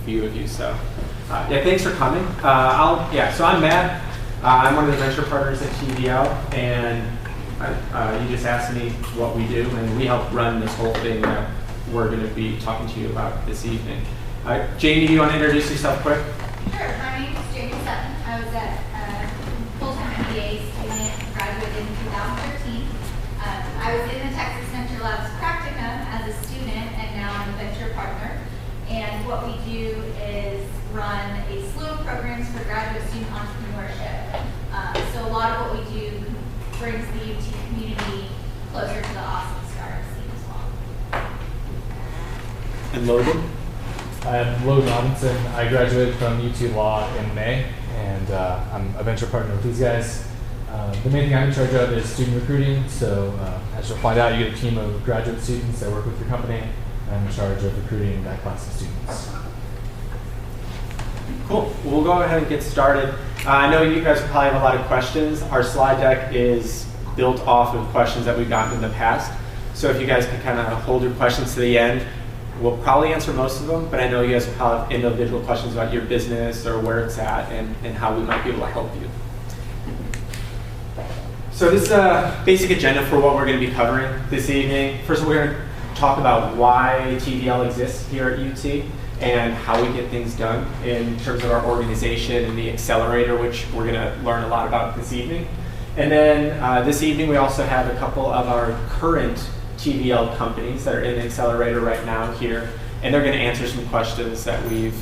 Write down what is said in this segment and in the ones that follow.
few of you. So yeah, thanks for coming. So I'm Matt. I'm one of the venture partners at TVL, and you just asked me what we do, and we help run this whole thing that we're going to be talking to you about this evening. Jamie, do you want to introduce yourself quick? Sure. My name is Jamie Sutton. I was a full-time MBA student, graduated in 2013. I was in the Texas Venture Labs practicum as a student, and now I'm a venture partner. And what we do is run a slew of programs for graduate student entrepreneurship. So a lot of what we do brings the UT community closer to the awesome startup scene as well. And Logan? I'm Logan Robinson. I graduated from UT Law in May, and I'm a venture partner with these guys. The main thing I'm in charge of is student recruiting, so as you'll find out, you get a team of graduate students that work with your company. I'm in charge of recruiting that class of students. Cool. We'll go ahead and get started. I know you guys probably have a lot of questions. Our slide deck is built off of questions that we've gotten in the past. So if you guys can kind of hold your questions to the end, we'll probably answer most of them, but I know you guys will probably have individual questions about your business or where it's at and how we might be able to help you. So this is a basic agenda for what we're going to be covering this evening. First of all, we're going to talk about why TVL exists here at UT and how we get things done in terms of our organization and the accelerator, which we're going to learn a lot about this evening. And then this evening we also have a couple of our current TVL companies that are in the accelerator right now here, and they're going to answer some questions that we've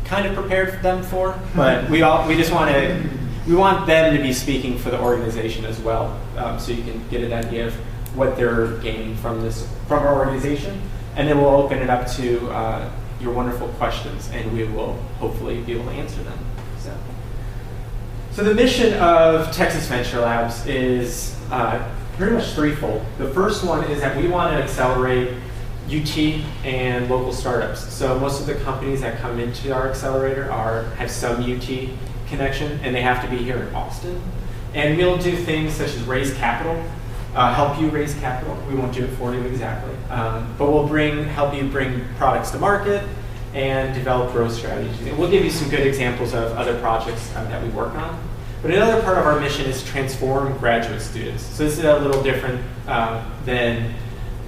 kind of prepared them for, but we want them to be speaking for the organization as well, so you can get an idea of what they're gaining from our organization, and then we'll open it up to your wonderful questions, and we will hopefully be able to answer them. So the mission of Texas Venture Labs is pretty much threefold. The first one is that we want to accelerate UT and local startups. So most of the companies that come into our accelerator have some UT connection, and they have to be here in Austin. And we'll do things such as raise capital, help you raise capital. We won't do it for you exactly, but we'll help you bring products to market and develop growth strategies. And we'll give you some good examples of other projects that we work on. But another part of our mission is to transform graduate students. So this is a little different than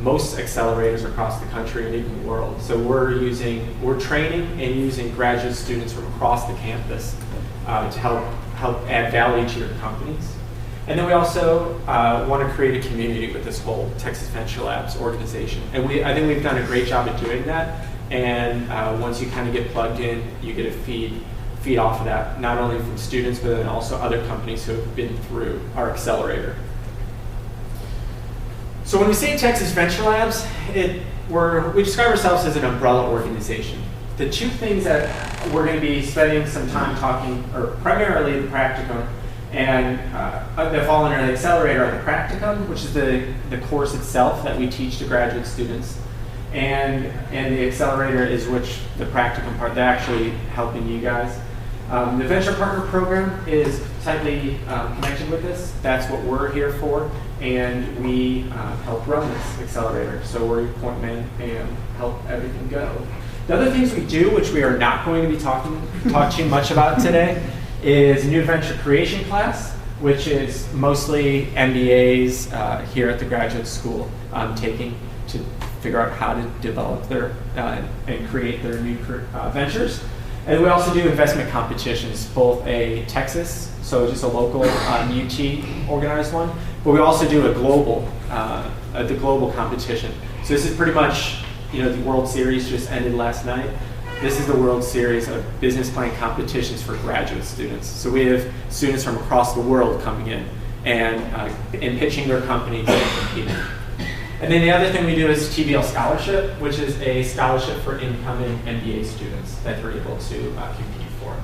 most accelerators across the country and even the world. So we're training and using graduate students from across the campus to help add value to your companies. And then we also want to create a community with this whole Texas Venture Labs organization. And I think we've done a great job at doing that. And once you kind of get plugged in, you get a feed off of that, not only from students, but then also other companies who have been through our accelerator. So when we say Texas Venture Labs, we describe ourselves as an umbrella organization. The two things that we're going to be spending some time talking, or primarily the practicum, and that fall under the accelerator are the practicum, which is the course itself that we teach to graduate students, and the accelerator is the practicum part, they're actually helping you guys. The Venture Partner Program is tightly connected with this. That's what we're here for, and we help run this accelerator. So we're your point man and help everything go. The other things we do, which we are not going to be talking too much about today, is a new venture creation class, which is mostly MBAs here at the graduate school taking to figure out how to develop their and create their new ventures. And we also do investment competitions, both a Texas, so just a local UT organized one, but we also do the global competition. So this is pretty much, the World Series just ended last night. This is the World Series of business plan competitions for graduate students. So we have students from across the world coming in and pitching their companies and competing. And then the other thing we do is TVL Scholarship, which is a scholarship for incoming MBA students that they're able to compete for.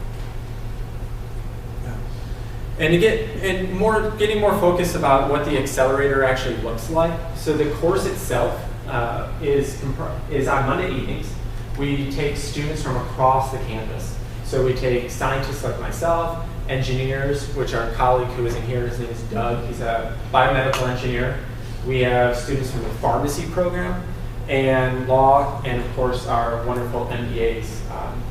And getting more focused about what the accelerator actually looks like. So the course itself is on Monday evenings. We take students from across the campus. So we take scientists like myself, engineers, which our colleague who is in here, his name is Doug. He's a biomedical engineer. We have students from the pharmacy program. and law, and of course our wonderful MBAs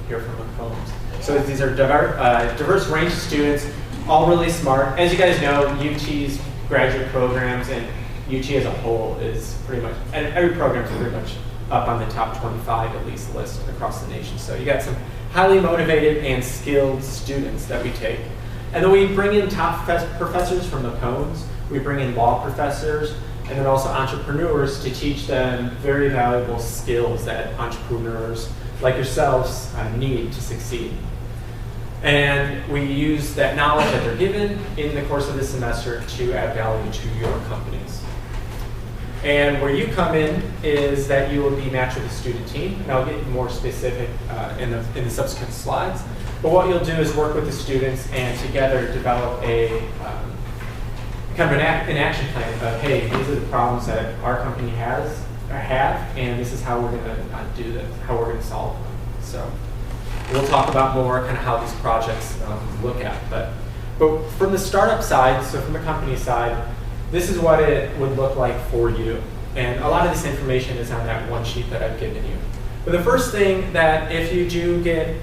here from McCombs. So these are diverse range of students, all really smart. As you guys know, UT's graduate programs and UT as a whole is pretty much, and every program is pretty much up on the top 25 at least list across the nation. So you got some highly motivated and skilled students that we take. And then we bring in top professors from McCombs, we bring in law professors, and then also entrepreneurs to teach them very valuable skills that entrepreneurs like yourselves need to succeed. And we use that knowledge that they're given in the course of the semester to add value to your companies. And where you come in is that you will be matched with a student team, and I'll get more specific in the subsequent slides. But what you'll do is work with the students and together develop a kind of an action plan of, hey, these are the problems that our company have, and this is how we're going to do this, how we're going to solve them. So we'll talk about more kind of how these projects look at. But from the startup side, so from the company side, this is what it would look like for you. And a lot of this information is on that one sheet that I've given you. But the first thing that if you do get,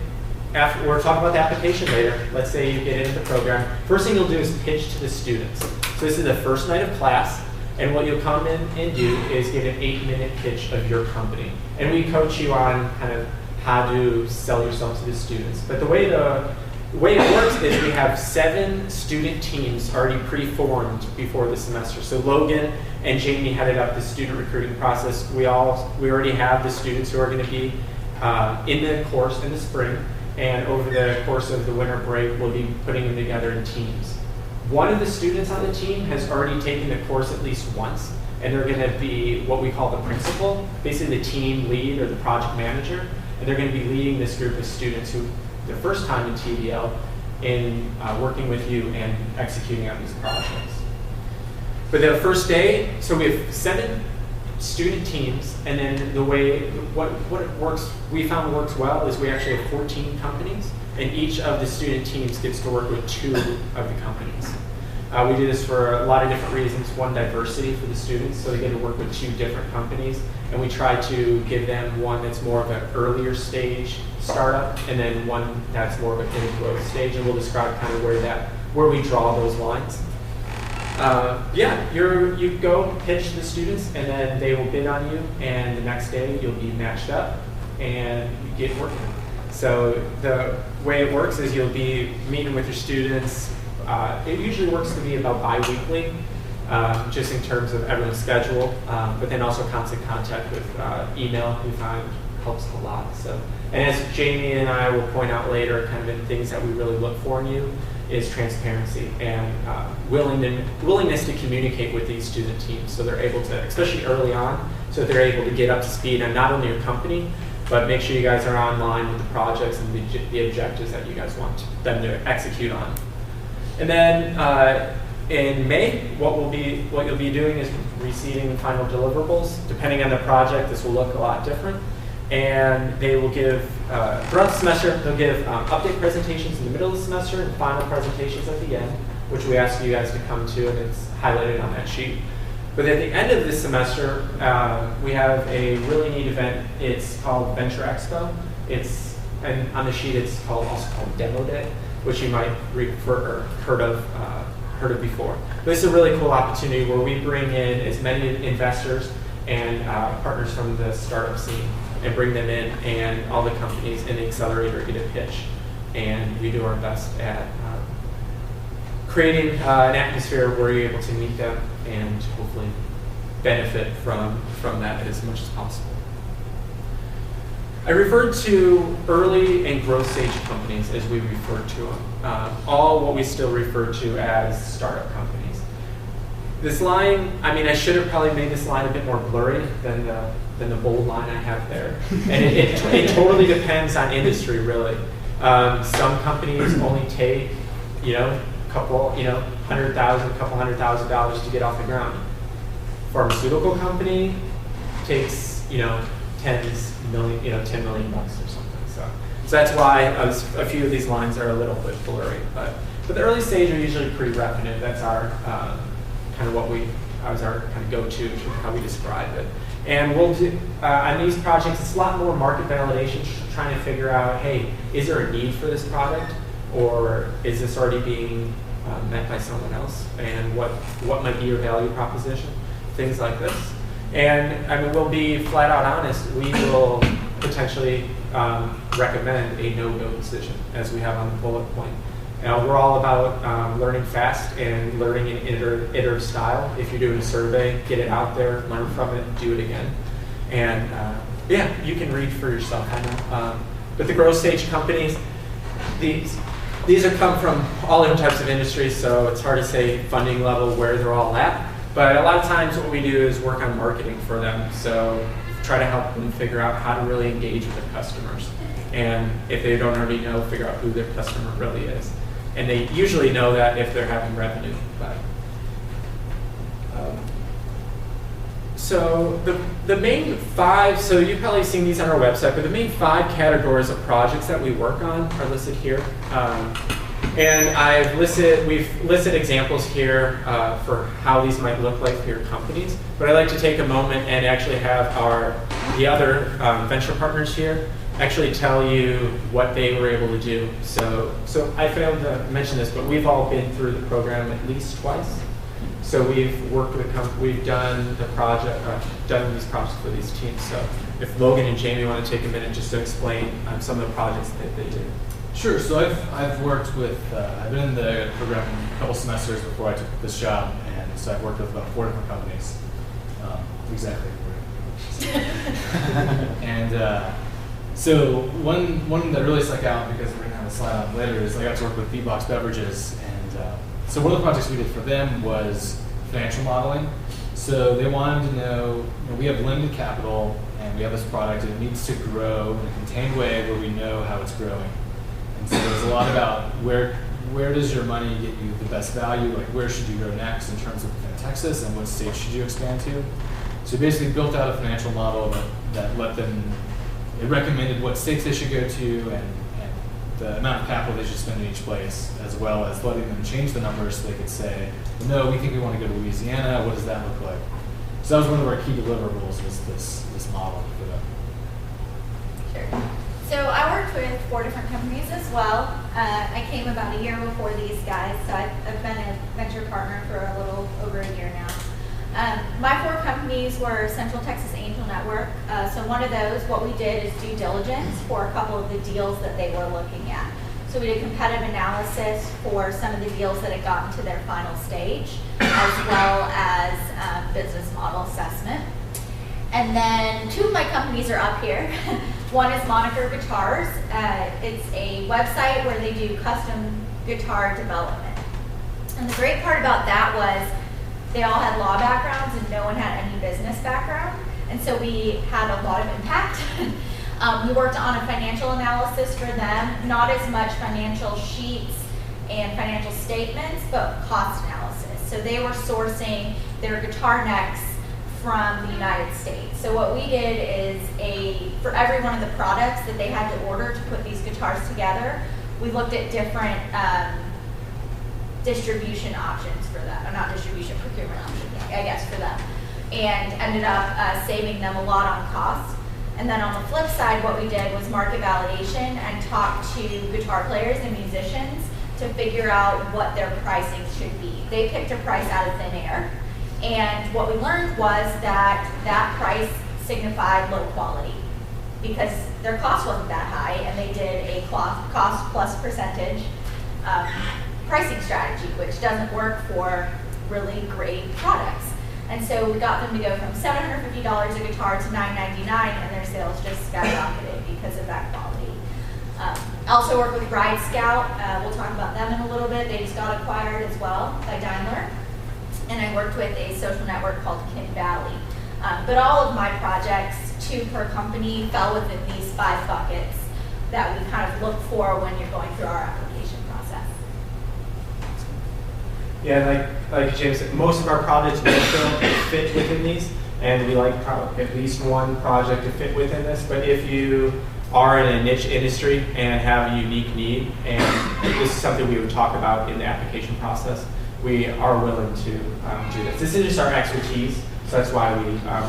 after we're talking about the application later, let's say you get into the program, first thing you'll do is pitch to the students. So this is the first night of class, and what you'll come in and do is give an 8-minute pitch of your company. And we coach you on kind of how to sell yourself to the students. But the way it works is we have 7 student teams already pre-formed before the semester. So Logan and Jamie headed up the student recruiting process. We already have the students who are going to be in the course in the spring, and over the course of the winter break, we'll be putting them together in teams. One of the students on the team has already taken the course at least once, and they're going to be what we call the principal, basically the team lead or the project manager, and they're going to be leading this group of students who, their first time in TVL, in working with you and executing on these projects. For the first day, so we have 7 student teams, and then the way, what it works, we found works well is we actually have 14 companies, and each of the student teams gets to work with 2 of the companies. We do this for a lot of different reasons. One, diversity for the students, so they get to work with 2 different companies, and we try to give them one that's more of an earlier stage startup, and then one that's more of an in-growth stage, and we'll describe kind of where we draw those lines. You go pitch the students, and then they will bid on you, and the next day you'll be matched up, and you get working. So the way it works is you'll be meeting with your students. It usually works to be about bi-weekly, just in terms of everyone's schedule, but then also constant contact with email we find helps a lot. So, and as Jamie and I will point out later, kind of in things that we really look for in you is transparency and willingness to communicate with these student teams, so they're able to, especially early on, so they're able to get up to speed on not only your company, but make sure you guys are online with the projects and the objectives that you guys want them to execute on. And then in May, what you'll be doing is receiving final deliverables. Depending on the project, this will look a lot different. And they will give, throughout the semester, they'll give update presentations in the middle of the semester and final presentations at the end, which we ask you guys to come to, and it's highlighted on that sheet. But at the end of this semester, we have a really neat event. It's called Venture Expo. And on the sheet, it's also called Demo Day, which you might heard of before. But this is a really cool opportunity where we bring in as many investors and partners from the startup scene and bring them in, and all the companies in the accelerator get a pitch. And we do our best at creating an atmosphere where you're able to meet them and hopefully benefit from that as much as possible. I referred to early and growth stage companies as we refer to them, all what we still refer to as startup companies. This line, I mean, I should have probably made this line a bit more blurry than the bold line I have there. And it totally depends on industry, really. Some companies only take, couple hundred thousand dollars to get off the ground. Pharmaceutical company takes, 10 million bucks or something. So that's why a few of these lines are a little bit blurry. But the early stage are usually pretty revenue. That's our kind of our kind of go-to how we describe it. And we'll do, on these projects, it's a lot more market validation, trying to figure out, hey, is there a need for this product? Or is this already being met by someone else? And what might be your value proposition? Things like this. And I mean, we'll be flat out honest, we will potentially recommend a no-go decision, as we have on the bullet point. We're all about learning fast and learning in iterative style. If you're doing a survey, get it out there, learn from it, do it again. And yeah, you can read for yourself, I know. But the growth stage companies, these are come from all different types of industries, so it's hard to say funding level where they're all at. But a lot of times what we do is work on marketing for them. So try to help them figure out how to really engage with their customers. And if they don't already know, figure out who their customer really is. And they usually know that if they're having revenue. But, so the main 5, so you've probably seen these on our website, but the main 5 categories of projects that we work on are listed here. And we've listed examples here for how these might look like for your companies. But I'd like to take a moment and actually have the other venture partners here actually tell you what they were able to do. So I failed to mention this, but we've all been through the program at least twice. So we've worked with we've done these projects for these teams. So if Logan and Jamie want to take a minute just to explain some of the projects that they did. Sure. So I've worked with I've been in the program a couple semesters before I took this job, and so I've worked with about 4 different companies. Exactly 4 different and so one that really stuck out, because we're going to have a slide on later, is I got to work with Beatbox Beverages. And so one of the projects we did for them was financial modeling. So they wanted to know, we have limited capital and we have this product and it needs to grow in a contained way where we know how it's growing. And so there's a lot about where does your money get you the best value, like where should you go next in terms of Texas, and what states should you expand to. So we basically built out a financial model that let them, it recommended what states they should go to and the amount of capital they should spend in each place, as well as letting them change the numbers so they could say, well, no, we think we want to go to Louisiana, what does that look like? So that was one of our key deliverables, was this model for them. Sure. So I worked with 4 different companies as well. I came about a year before these guys, so I've been a venture partner for a little over a year now. My 4 companies were Central Texas Angel Network. So one of those, what we did is due diligence for a couple of the deals that they were looking at. So we did competitive analysis for some of the deals that had gotten to their final stage, as well as business model assessment. And then 2 of my companies are up here. One is Moniker Guitars. It's a website where they do custom guitar development. And the great part about that was they all had law backgrounds and no one had any business background. And so we had a lot of impact. We worked on a financial analysis for them, not as much financial sheets and financial statements, but cost analysis. So they were sourcing their guitar necks from the United States. So what we did is for every one of the products that they had to order to put these guitars together, we looked at different distribution options for them, or not distribution, procurement options, I guess, for them, and ended up saving them a lot on cost. And then on the flip side, what we did was market validation and talk to guitar players and musicians to figure out what their pricing should be. They picked a price out of thin air, and what we learned was that price signified low quality because their cost wasn't that high, and they did a cost plus percentage pricing strategy, which doesn't work for really great products. And so we got them to go from $750 a guitar to $999, and their sales just skyrocketed because of that quality. I also work with Ride Scout. We'll talk about them in a little bit. They just got acquired as well by Daimler. And I worked with a social network called Kin Valley. But all of my projects, 2 per company, fell within these 5 buckets that we kind of look for when you're going through our application process. Yeah, like James said, most of our projects will fit within these, and we like at least one project to fit within this. But if you are in a niche industry and have a unique need, and this is something we would talk about in the application process, we are willing to do this. This is just our expertise, So that's why we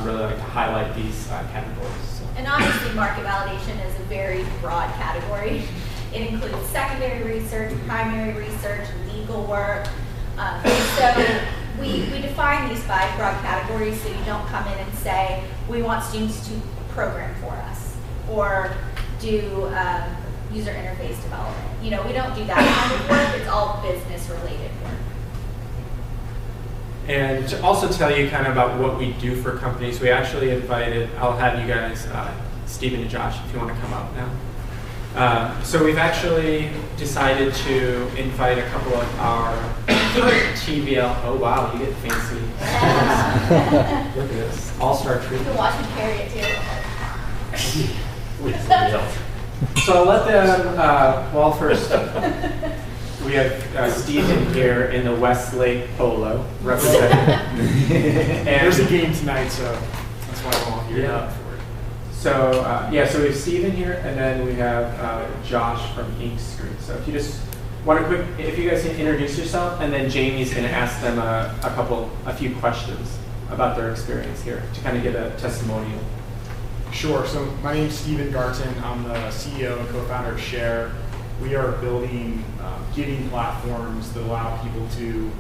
really like to highlight these categories. So. And obviously, market validation is a very broad category. It includes secondary research, primary research, legal work. So we define these 5 broad categories so you don't come in and say, we want students to program for us or do user interface development. You know, we don't do that kind of work. It's all business related work. And to also tell you kind of about what we do for companies, we actually invited, I'll have you guys, Stephen and Josh, if you want to come up now. So we've actually decided to invite a couple of our TVL, oh wow, you get fancy. Look at this, all-star You treatment. can watch me carry it too. So I'll let them, well first, we have Stephen here in the Westlake Polo representing. And There's a game tonight, so that's why I'm all geared up for it. So so we have Stephen here, and then we have Josh from Ink Screen. So if you just want to if you guys can introduce yourself, and then Jamie's going to ask them a few questions about their experience here to kind of get a testimonial. Sure. So my name's Stephen Garton. I'm the CEO and co-founder of Share. We are building giving platforms that allow people to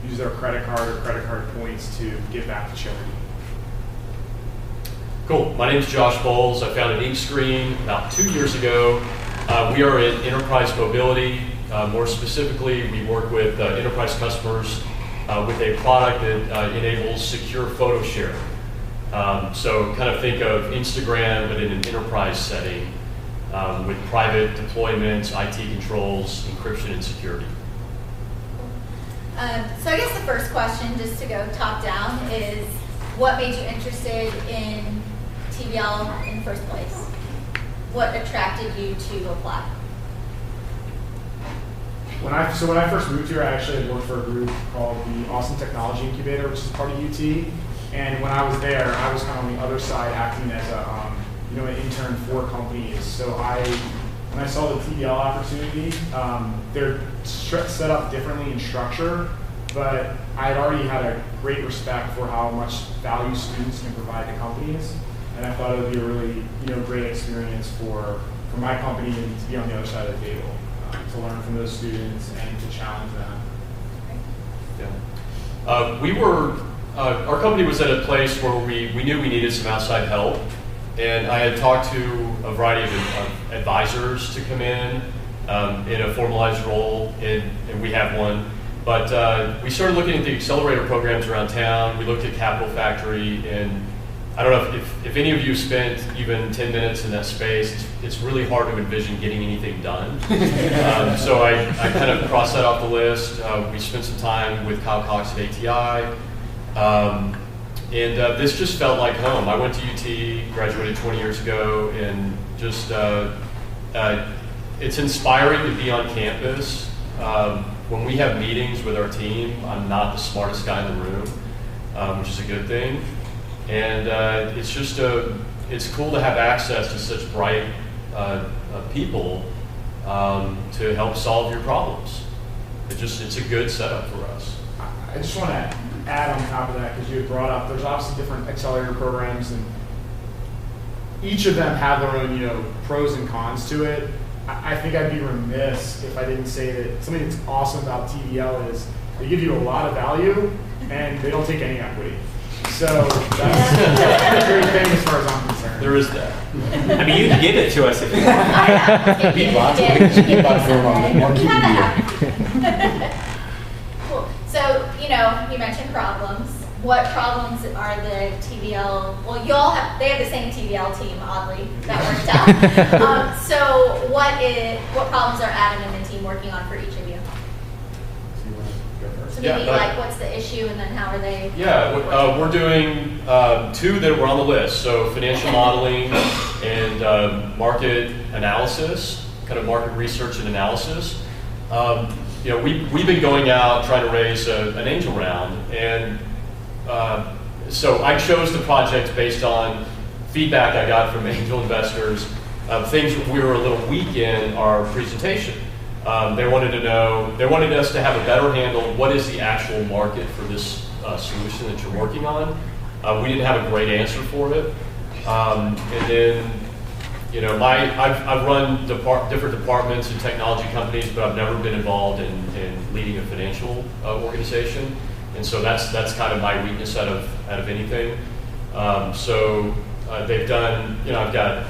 use their credit card or credit card points to give back to charity. Cool. My name is Josh Bowles. I founded Ink Screen about 2 years ago. We are in enterprise mobility. More specifically, we work with enterprise customers with a product that enables secure photo sharing. So kind of think of Instagram, but in an enterprise setting with private deployments, IT controls, encryption, and security. So I guess the first question, just to go top down, is what made you interested in TVL in the first place? What attracted you to apply? When I first moved here, I actually had worked for a group called the Austin Technology Incubator, which is part of UT. And when I was there, I was kind of on the other side, acting as an intern for companies. So when I saw the TVL opportunity, they're set up differently in structure, but I had already had a great respect for how much value students can provide to companies, and I thought it would be a really great experience for my company and to be on the other side of the table, to learn from those students and to challenge them. Yeah. Our company was at a place where we knew we needed some outside help, and I had talked to a variety of advisors to come in a formalized role, and we have one. But we started looking at the accelerator programs around town. We looked at Capital Factory, and I don't know if any of you spent even 10 minutes in that space. It's really hard to envision getting anything done. So I kind of crossed that off the list. We spent some time with Kyle Cox at ATI. This just felt like home. I went to UT, graduated 20 years ago, and just it's inspiring to be on campus. When we have meetings with our team, I'm not the smartest guy in the room, which is a good thing. And it's cool to have access to such bright people to help solve your problems. It's a good setup for us. I just want to add on top of that, because you had brought up, there's obviously different accelerator programs, and each of them have their own pros and cons to it. I think I'd be remiss if I didn't say that something that's awesome about TVL is they give you a lot of value and they don't take any equity. So that's a great thing as far as I'm concerned. There is that. I mean, you can give it to us if you want. Cool. So, you mentioned problems. What problems are the TVL? Well, they have the same TVL team, oddly, that worked out. So what problems are Adam and the team working on for each of you? So maybe what's the issue, and then how are they? Yeah, we're doing two that were on the list. So financial modeling and market analysis, kind of market research and analysis. We've been going out trying to raise an angel round, and so I chose the project based on feedback I got from angel investors, things we were a little weak in our presentation. They wanted us to have a better handle, what is the actual market for this solution that you're working on, We didn't have a great answer for it. And then, you know, I've run different departments in technology companies, but I've never been involved in leading a financial organization. And so that's kind of my weakness out of anything. So they've done, you know, I've got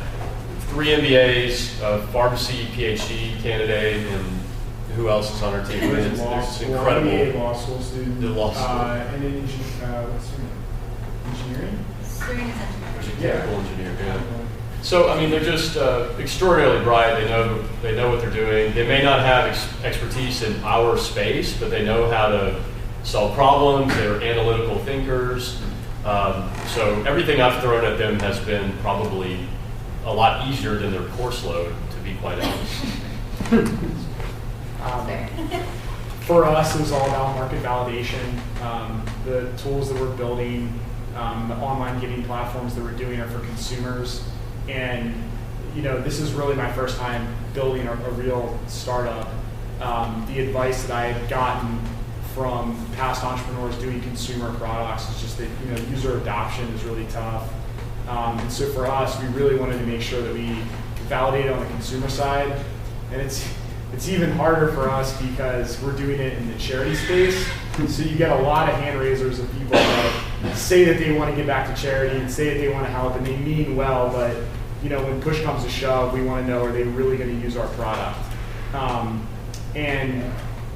3 MBAs, a pharmacy PhD candidate, and who else is on our team? There's It's law school, incredible. MBA law school student. The law school. And then what's her name? Engineering? Student engineering. There's a Yeah. chemical engineer, yeah. So, I mean, they're just extraordinarily bright. They know what they're doing. They may not have expertise in our space, but they know how to solve problems. They're analytical thinkers. So everything I've thrown at them has been probably a lot easier than their course load, to be quite honest. Fair. For us, it was all about market validation. The tools that we're building, the online giving platforms that we're doing are for consumers. And, you know, this is really my first time building a real startup. The advice that I had gotten from past entrepreneurs doing consumer products is just that, you know, user adoption is really tough. And so for us, we really wanted to make sure that we validated on the consumer side. And it's even harder for us because we're doing it in the charity space. So you get a lot of hand raisers of people that say that they want to give back to charity and say that they want to help and they mean well, but you know, when push comes to shove, we want to know, are they really going to use our product? And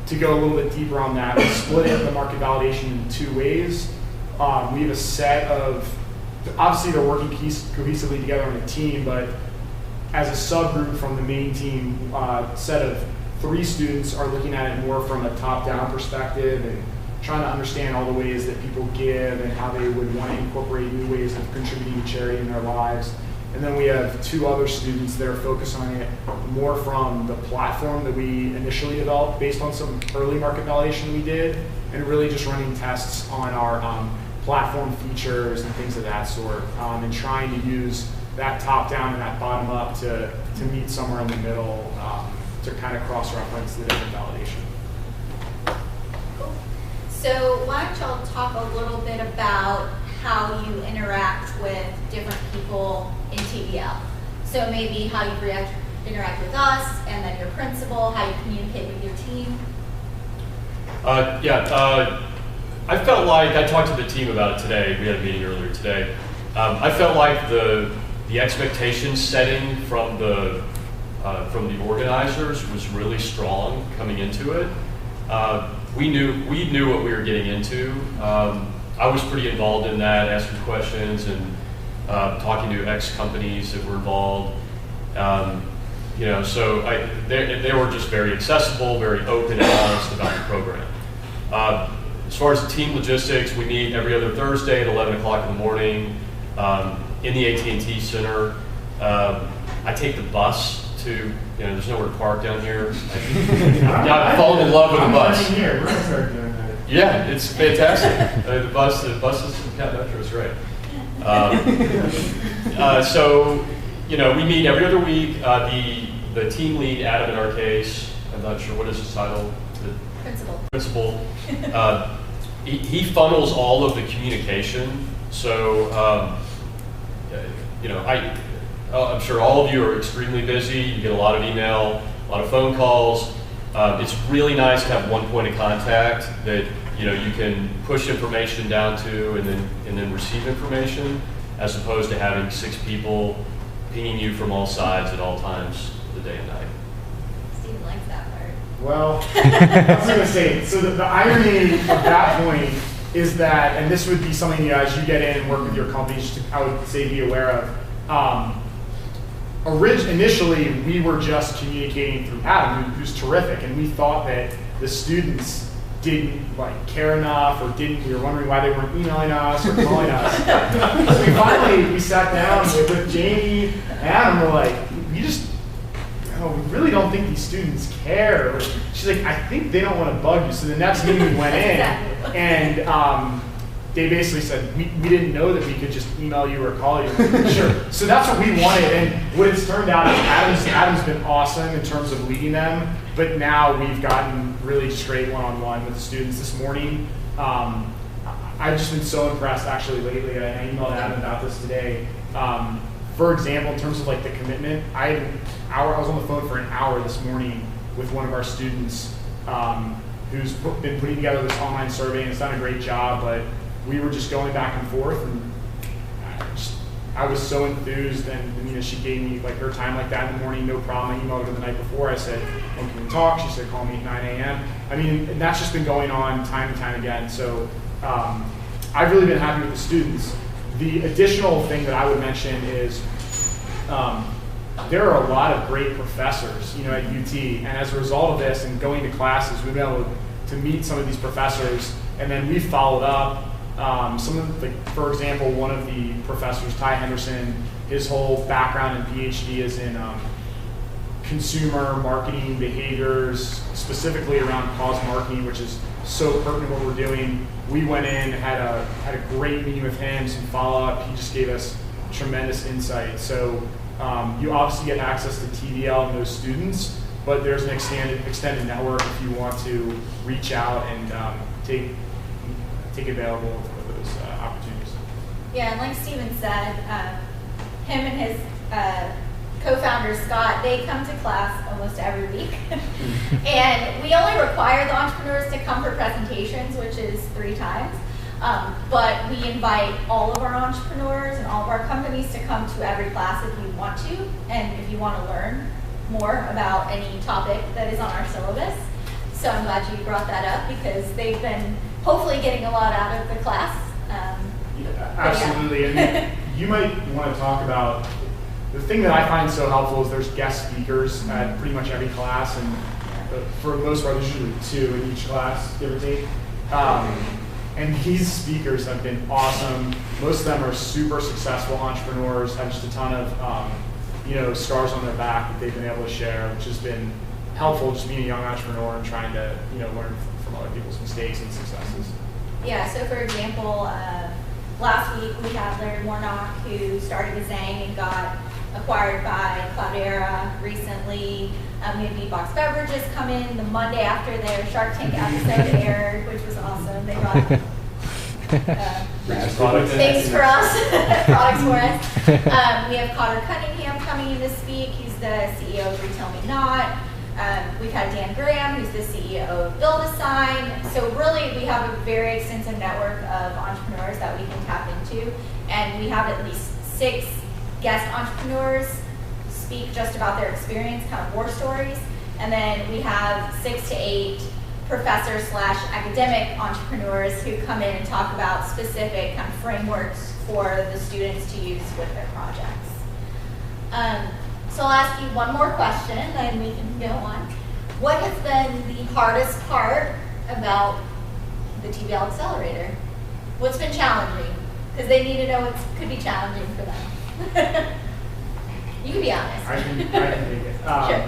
to go a little bit deeper on that, we split the market validation in 2 ways. We have a set of, obviously they're working cohesively together on a team, but as a subgroup from the main team, set of 3 students are looking at it more from a top-down perspective and trying to understand all the ways that people give and how they would want to incorporate new ways of contributing to charity in their lives. And then we have 2 other students that are focused on it more from the platform that we initially developed based on some early market validation we did, and really just running tests on our platform features and things of that sort, and trying to use that top down and that bottom up to meet somewhere in the middle to kind of cross-reference the different validation. Cool. So why don't y'all talk a little bit about how you interact with different people in TVL. So maybe how you interact with us, and then your principal, how you communicate with your team. I felt like, I talked to the team about it today, we had a meeting earlier today. I felt like the expectation setting from the organizers was really strong coming into it. We knew what we were getting into. I was pretty involved in that, asking questions and talking to ex-companies that were involved. You know, so they were just very accessible, very open and honest about the program. As far as the team logistics, we meet every other Thursday at 11 o'clock in the morning in the AT&T Center. I take the bus to, you know, there's nowhere to park down here. I've fallen in love with the bus. Here. We're gonna start doing that. Yeah, it's fantastic. The buses from Cat Metro is great. So, you know, we meet every other week. The team lead, Adam in our case, I'm not sure what is his title. Principal. He funnels all of the communication. So, you know, I'm sure all of you are extremely busy. You get a lot of email, a lot of phone calls. It's really nice to have one point of contact that, you know, you can push information down to and then receive information, as opposed to having 6 people pinging you from all sides at all times of the day and night. Steve likes that part. Well, I was going to say, so the irony of that point is that, and this would be something, you know, as you get in and work with your companies, I would say be aware of. Initially, we were just communicating through Adam, who's terrific, and we thought that the students didn't care enough, or we were wondering why they weren't emailing us or calling us. So we sat down with Jamie and Adam. We're like, we really don't think these students care. She's like, I think they don't want to bug you. So the next meeting we went in, and they basically said, we didn't know that we could just email you or call you. Sure. So that's what we wanted, and what it's turned out is Adam's been awesome in terms of leading them, but now we've gotten really straight one-on-one with the students. This morning, I I've just been so impressed actually lately. I emailed Adam about this today. For example, in terms of like the commitment, I was on the phone for an hour this morning with one of our students who's been putting together this online survey, and it's done a great job, but we were just going back and forth, and I was so enthused, and you know, she gave me like her time like that in the morning, no problem. I emailed her the night before. I said, when can we talk? She said, call me at 9 a.m. I mean, and that's just been going on time and time again. So I've really been happy with the students. The additional thing that I would mention is there are a lot of great professors, you know, at UT, and as a result of this and going to classes, we've been able to meet some of these professors, and then we've followed up. Some of the, for example, one of the professors, Ty Henderson, his whole background and PhD is in consumer marketing behaviors, specifically around cause marketing, which is so pertinent what we're doing. We went in, had a great meeting with him, some follow-up. He just gave us tremendous insight. So you obviously get access to TVL and those students, but there's an extended network if you want to reach out and take available of those opportunities. Yeah, and like Steven said, him and his co-founder Scott, they come to class almost every week. And we only require the entrepreneurs to come for presentations, which is 3 times. But we invite all of our entrepreneurs and all of our companies to come to every class if you want to, and if you want to learn more about any topic that is on our syllabus. So I'm glad you brought that up, because they've been hopefully getting a lot out of the class. Absolutely. And you might want to talk about the thing that I find so helpful is there's guest speakers at pretty much every class, and for the most part there's usually 2 in each class, give or take. And these speakers have been awesome. Most of them are super successful entrepreneurs, have just a ton of scars on their back that they've been able to share, which has been helpful, just being a young entrepreneur and trying to learn from other people's mistakes and successes. Yeah, so for example, last week we had Larry Warnock, who started with Zang and got acquired by Cloudera recently. We had Beatbox Beverages come in the Monday after their Shark Tank episode aired, which was awesome. They brought things for us, products for us. We have Cotter Cunningham coming in to speak. He's the CEO of Retail Me Not. We've had Dan Graham, who's the CEO of Build a Sign. So really, we have a very extensive network of entrepreneurs that we can tap into. And we have at least 6 guest entrepreneurs speak just about their experience, kind of war stories. And then we have 6 to 8 professor/academic entrepreneurs who come in and talk about specific kind of frameworks for the students to use with their projects. So I'll ask you one more question, and we can go on. What has been the hardest part about the TVL Accelerator? What's been challenging? Because they need to know it could be challenging for them. You can be honest. I can take it. Sure.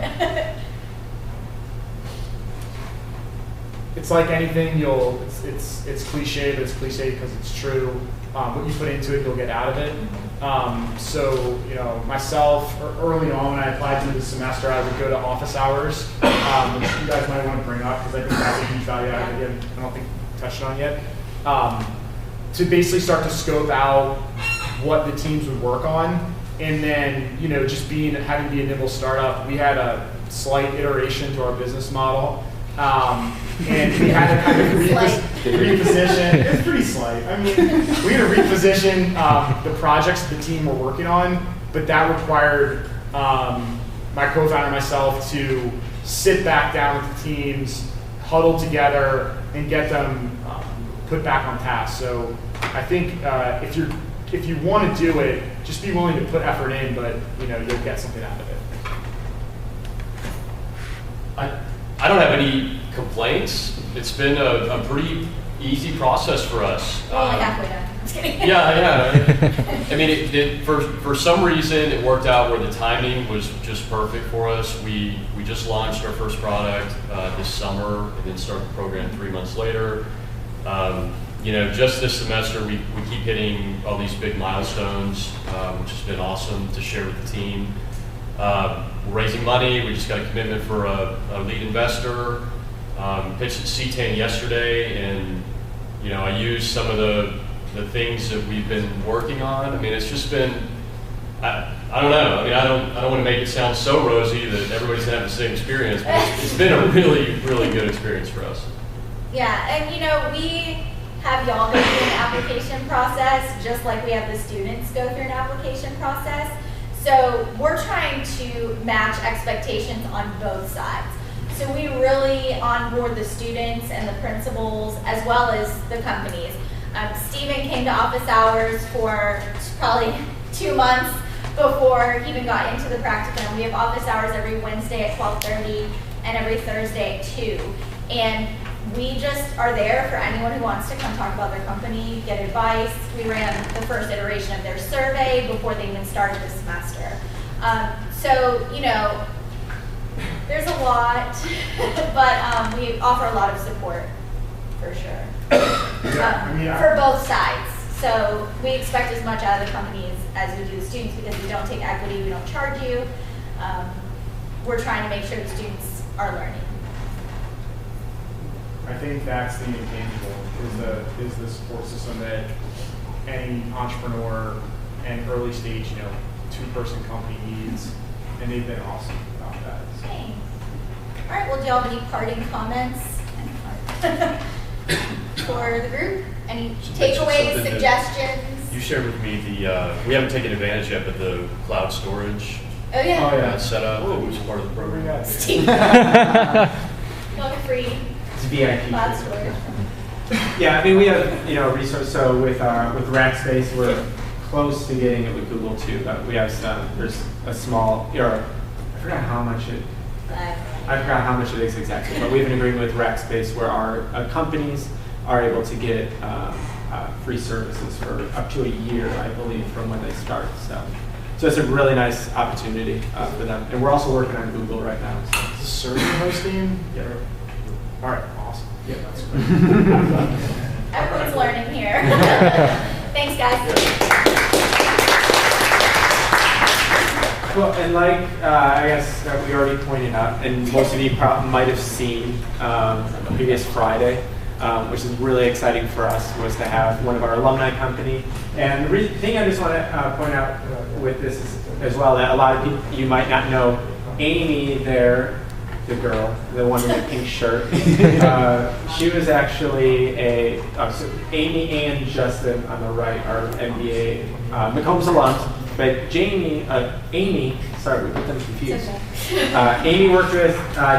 It's like anything, it's cliche, but it's cliche because it's true. What you put into it, you'll get out of it. So, myself, early on when I applied to the semester, I would go to office hours, which you guys might want to bring up because I think that's a huge value add that I don't think we touched on yet. To basically start to scope out what the teams would work on, and then, just having to be a nimble startup, we had a slight iteration to our business model. And we had to kind of reposition. It's pretty slight. I mean, we had to reposition the projects that the team were working on, but that required my co-founder and myself to sit back down with the teams, huddle together, and get them put back on task. So I think if you want to do it, just be willing to put effort in, but you'll get something out of it. I don't have any complaints. It's been a pretty easy process for us. We're only halfway done. I'm just kidding. Yeah. I mean, for some reason, it worked out where the timing was just perfect for us. We just launched our first product this summer, and then started the program 3 months later. Just this semester, we keep hitting all these big milestones, which has been awesome to share with the team. We're raising money. We just got a commitment for a lead investor. Pitched at C10 yesterday, and I use some of the things that we've been working on. I mean, it's just been, I don't know. I mean, I don't want to make it sound so rosy that everybody's gonna have the same experience, but it's been a really, really good experience for us. Yeah, and we have y'all go through an application process just like we have the students go through an application process. So we're trying to match expectations on both sides. So we really onboard the students and the principals as well as the companies. Stephen came to office hours for probably 2 months before he even got into the practicum. We have office hours every Wednesday at 12:30 and every Thursday at 2. And we just are there for anyone who wants to come talk about their company, get advice. We ran the first iteration of their survey before they even started the semester. So, there's a lot, but we offer a lot of support, for sure, for both sides. So we expect as much out of the companies as we do the students because we don't take equity, we don't charge you. We're trying to make sure the students are learning. I think that's the intangible, is the support system that any entrepreneur and early stage, 2-person company needs, and they've been awesome about that. So. Thanks. All right, well, do y'all have any parting comments for the group? Any takeaways, suggestions? You shared with me we haven't taken advantage yet, but the cloud storage Oh, yeah. setup that was part of the program. Steve. Y'all get free It's VIP. cloud storage. Yeah, I mean, we have, resource. So with Rackspace, we're close to getting it with Google too. But we have there's a small, I forgot how much it. I forgot how much it is exactly, but we have an agreement with Rackspace where our companies are able to get free services for up to a year, I believe, from when they start. So it's a really nice opportunity for them. And we're also working on Google right now. So. Is this server hosting? Yeah. All right, awesome. Yeah, that's great. Everyone's learning here. Thanks, guys. Well, and like I guess we already pointed out, and most of you might have seen previous Friday, which is really exciting for us, was to have one of our alumni company. And the thing I just want to point out with this is, as well, that a lot of people, you might not know Amy there, the girl, the one in the pink shirt. She was actually so Amy and Justin on the right are MBA McCombs alums. But Amy, sorry, we put them confused. Okay. Amy worked with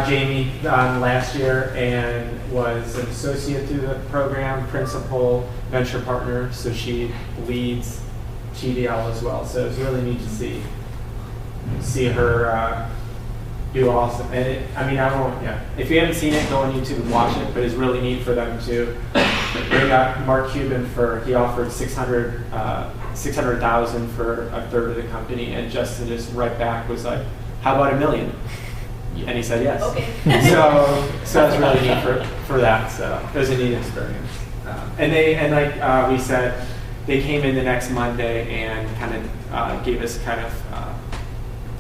Jamie last year and was an associate through the program, principal, venture partner. So she leads TVL as well. So it's really neat to see her do awesome. And I won't. Yeah, if you haven't seen it, go on YouTube and watch it. But it's really neat for them to bring up Mark Cuban he offered $600,000 for a third of the company, and Justin just right back was like, "How about $1 million?" And he said yes. Okay. So it's really neat for that. So it was a neat experience. And like we said, they came in the next Monday and kind of gave us kind of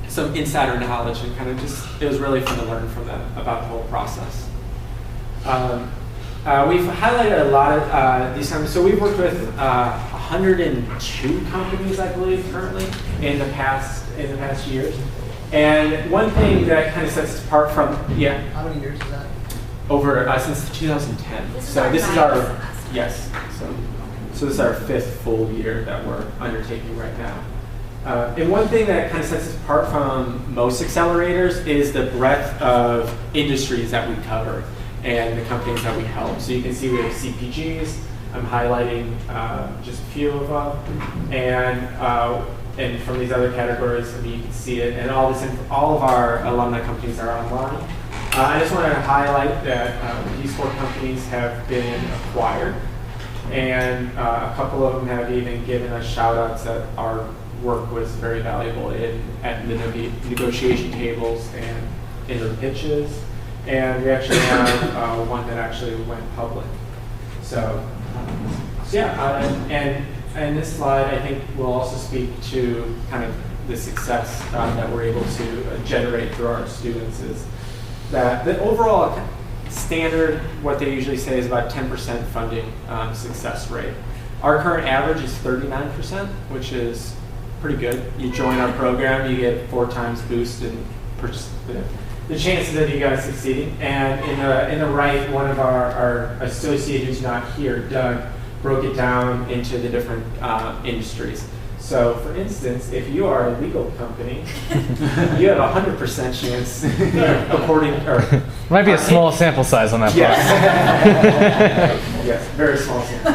some insider knowledge and kind of it was really fun to learn from them about the whole process. We've highlighted a lot of these times. So we've worked with 102 companies, I believe, currently in the past years. And one thing that kind of sets us apart from How many years is that? over since 2010. This is So our this is ninth our semester. yes. So this is our 5th full year that we're undertaking right now. And one thing that kind of sets us apart from most accelerators is the breadth of industries that we cover and the companies that we help. So you can see we have CPGs. I'm highlighting just a few of them, and from these other categories, you can see it. And all of our alumni companies are online. I just wanted to highlight that these 4 companies have been acquired, and a couple of them have even given us shout-outs that our work was very valuable at the negotiation tables and in the pitches. And we actually have one that actually went public. So and this slide I think will also speak to kind of the success that we're able to generate through our students is that the overall standard, what they usually say is about 10% funding success rate. Our current average is 39%, which is pretty good. You join our program, you get 4 times boost in the chances of you guys succeeding. And in the right, one of our associate who's not here, Doug, broke it down into the different industries. So, for instance, if you are a legal company, you have a 100% chance, Might be a small sample size on that part. Yes, yes, very small sample.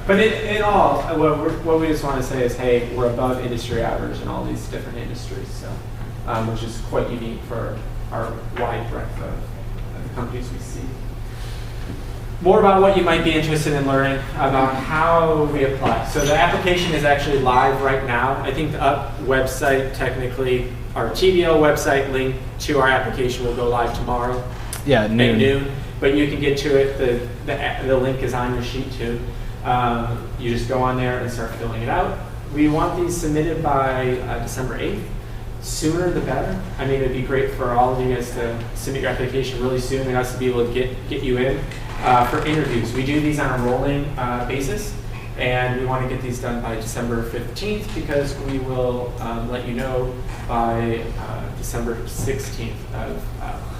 But in all, what we just want to say is, hey, we're above industry average in all these different industries, so which is quite unique for our wide breadth of the companies we see. More about what you might be interested in learning about how we apply. So the application is actually live right now. I think the website, technically, our TVL website link to our application will go live tomorrow. Yeah, At noon. noon. But you can get to it. The link is on your sheet too. You just go on there and start filling it out. We want these submitted by December 8th. Sooner the better. I mean, it'd be great for all of you guys to submit your application really soon and us to be able to get you in for interviews. We do these on a rolling basis, and we want to get these done by December 15th because we will let you know by December 16th of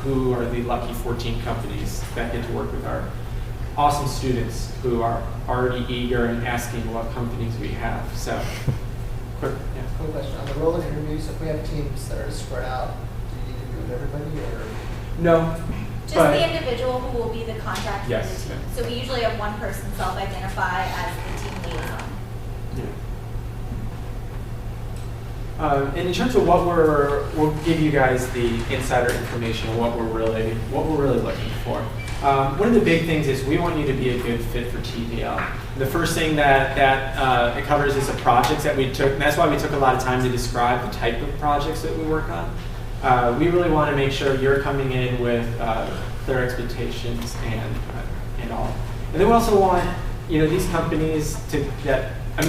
who are the lucky 14 companies that get to work with our awesome students who are already eager and asking what companies we have. So, quick, yeah. Quick question, on the rolling interviews, if we have teams that are spread out, do you need to do with everybody, or? No. Just but the individual who will be the contact for Yes, the team. yeah. So we usually have one person self-identify as the team liaison. And in terms of we'll give you guys the insider information on what we're really looking for. One of the big things is we want you to be a good fit for TVL. The first thing that it covers is the projects that we took, and that's why we took a lot of time to describe the type of projects that we work on. We really want to make sure you're coming in with clear expectations and all. And then we also want these companies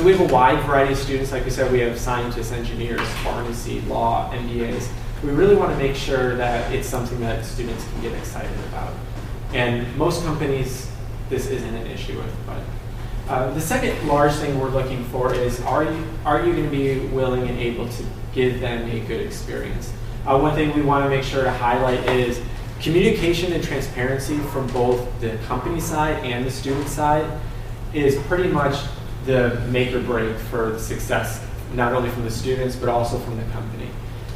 we have a wide variety of students. Like we said, we have scientists, engineers, pharmacy, law, MBAs. We really want to make sure that it's something that students can get excited about. And most companies, this isn't an issue with. But the second large thing we're looking for is, are you going to be willing and able to give them a good experience? One thing we want to make sure to highlight is communication and transparency from both the company side and the student side is pretty much the make or break for success, not only from the students, but also from the company.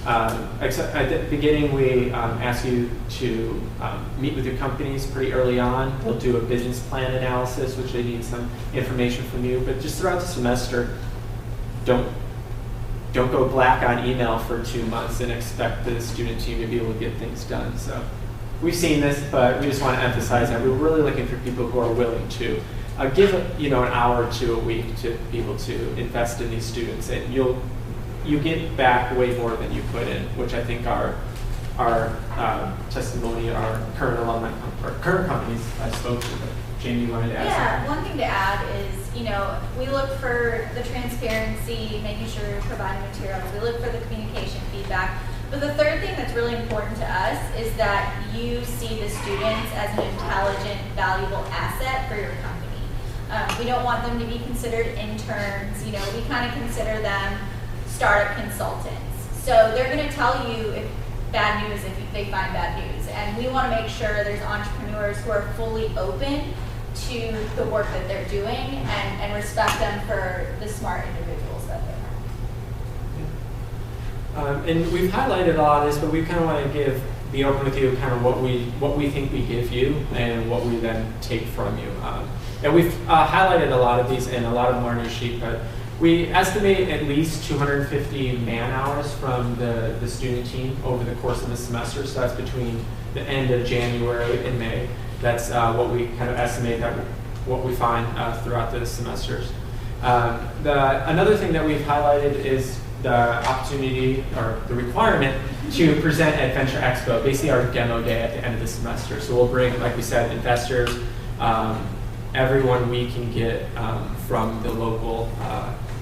At the beginning, we ask you to meet with your companies pretty early on. We'll do a business plan analysis, which they need some information from you. But just throughout the semester, don't go black on email for 2 months and expect the student team to be able to get things done. So we've seen this, but we just want to emphasize that we're really looking for people who are willing to give an hour or two a week to be able to invest in these students, and you get back way more than you put in, which I think our testimony, our current alumni, or current companies I spoke to. But Jamie, you wanted to add something? One thing to add is, we look for the transparency, making sure we're providing materials. We look for the communication feedback. But the third thing that's really important to us is that you see the students as an intelligent, valuable asset for your company. We don't want them to be considered interns. We kind of consider them startup consultants. So they're going to tell you if bad news if they find bad news. And we want to make sure there's entrepreneurs who are fully open to the work that they're doing and respect them for the smart individuals that they are. And we've highlighted a lot of this, but we kind of want to be open with you, kind of what we think we give you and what we then take from you. And we've highlighted a lot of these, and a lot of them are on your sheet, but we estimate at least 250 man hours from the student team over the course of the semester. So that's between the end of January and May. That's what we kind of estimate what we find throughout the semesters. Another thing that we've highlighted is the opportunity or the requirement to present at Venture Expo, basically our demo day at the end of the semester. So we'll bring, like we said, investors, everyone we can get from the local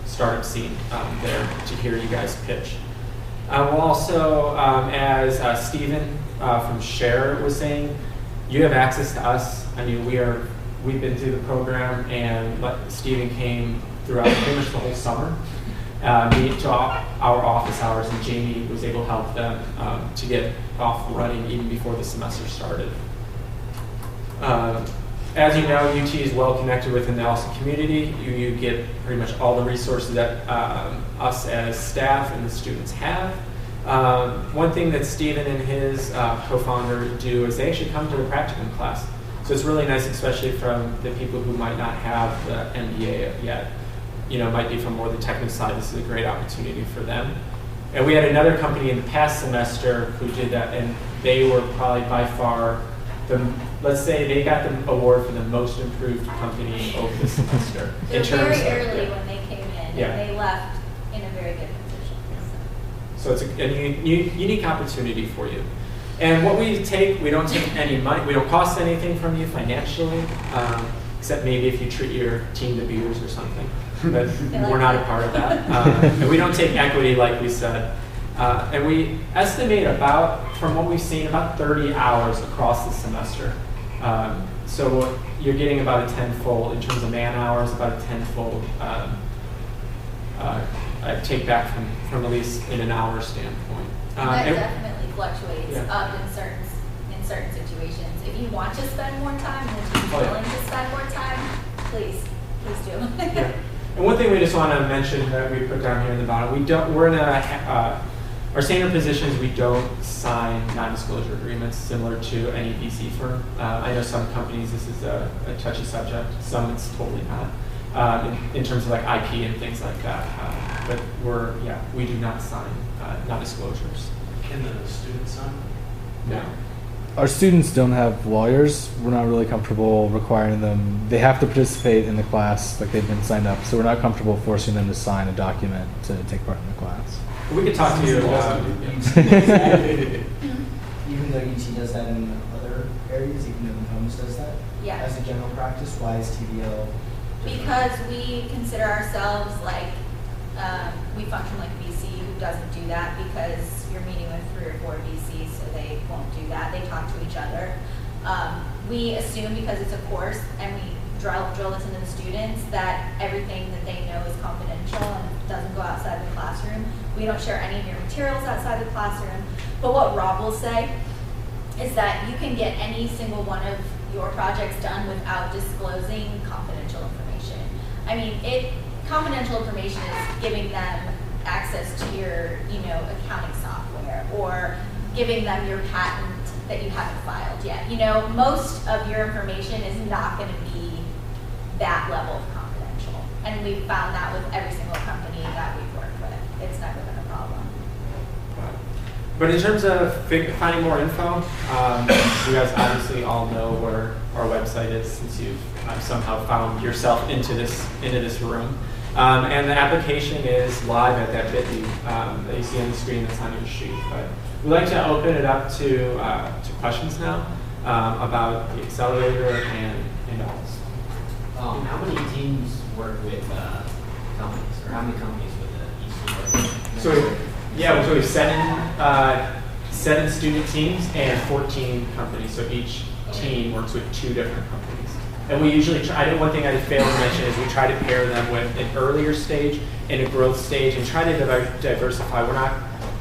startup scene there to hear you guys pitch. We'll also, as Stephen from Share was saying, you have access to us. I mean, we've been through the program, and Stephen came throughout pretty much the whole summer. Meet to our office hours, and Jamie was able to help them to get off running even before the semester started. As you know, UT is well connected within the Austin community. You get pretty much all the resources that us as staff and the students have. One thing that Stephen and his co-founder do is they actually come to the practicum class. So it's really nice, especially from the people who might not have the MBA yet. You know, might be from more the technical side. This is a great opportunity for them. And we had another company in the past semester who did that, and they were probably by far let's say they got the award for the most improved company over the semester. They were very early when they came in, Yeah. and they left in a very good position. So it's a unique opportunity for you. And what we take, we don't take any money, we don't cost anything from you financially, except maybe if you treat your team to beers or something. But we're not a part of that. And we don't take equity, like we said. And we estimate about, from what we've seen, about 30 hours across the semester. So you're getting about a tenfold, in terms of man hours, about a tenfold take back from at least in an hour standpoint. That definitely fluctuates Yeah. up in certain situations. If you want to spend more time and if you're Oh, yeah. willing to spend more time, please do. Yeah. And one thing we just want to mention that we put down here in the bottom, we're in our standard positions, we don't sign non-disclosure agreements similar to any VC firm. I know some companies this is a touchy subject, some it's totally not, in terms of like IP and things like that. But we do not sign non-disclosures. Can the student sign? No. Our students don't have lawyers. We're not really comfortable requiring them. They have to participate in the class, like they've been signed up. So we're not comfortable forcing them to sign a document to take part in the class. We could talk to you about Even though UT does that in other areas, even though Holmes does that? Yeah. As a general practice, why is TVL different? Because we consider ourselves like, we function like a VC who doesn't do that, because you're meeting with 3 or 4 VCs, so they won't do that. They talk to each other. We assume, because it's a course and we drill this into the students, that everything that they know is confidential and doesn't go outside the classroom. We don't share any of your materials outside the classroom. But what Rob will say is that you can get any single one of your projects done without disclosing confidential information. I mean, confidential information is giving them access to your, accounting software, or giving them your patent that you haven't filed yet. Most of your information is not going to be that level of confidential. And we've found that with every single company that we've worked with. It's never been a problem. But in terms of finding more info, you guys obviously all know where our website is, since you've somehow found yourself into this room. And the application is live at that bit.ly that you see on the screen that's on your sheet. But we'd like to open it up to questions now about the accelerator and all this. How many teams work with companies, or how many companies with each team work with? So we have 7 student teams and 14 companies. So each team works with 2 different companies. And we usually try. One thing I failed to mention is we try to pair them with an earlier stage and a growth stage, and try to diversify.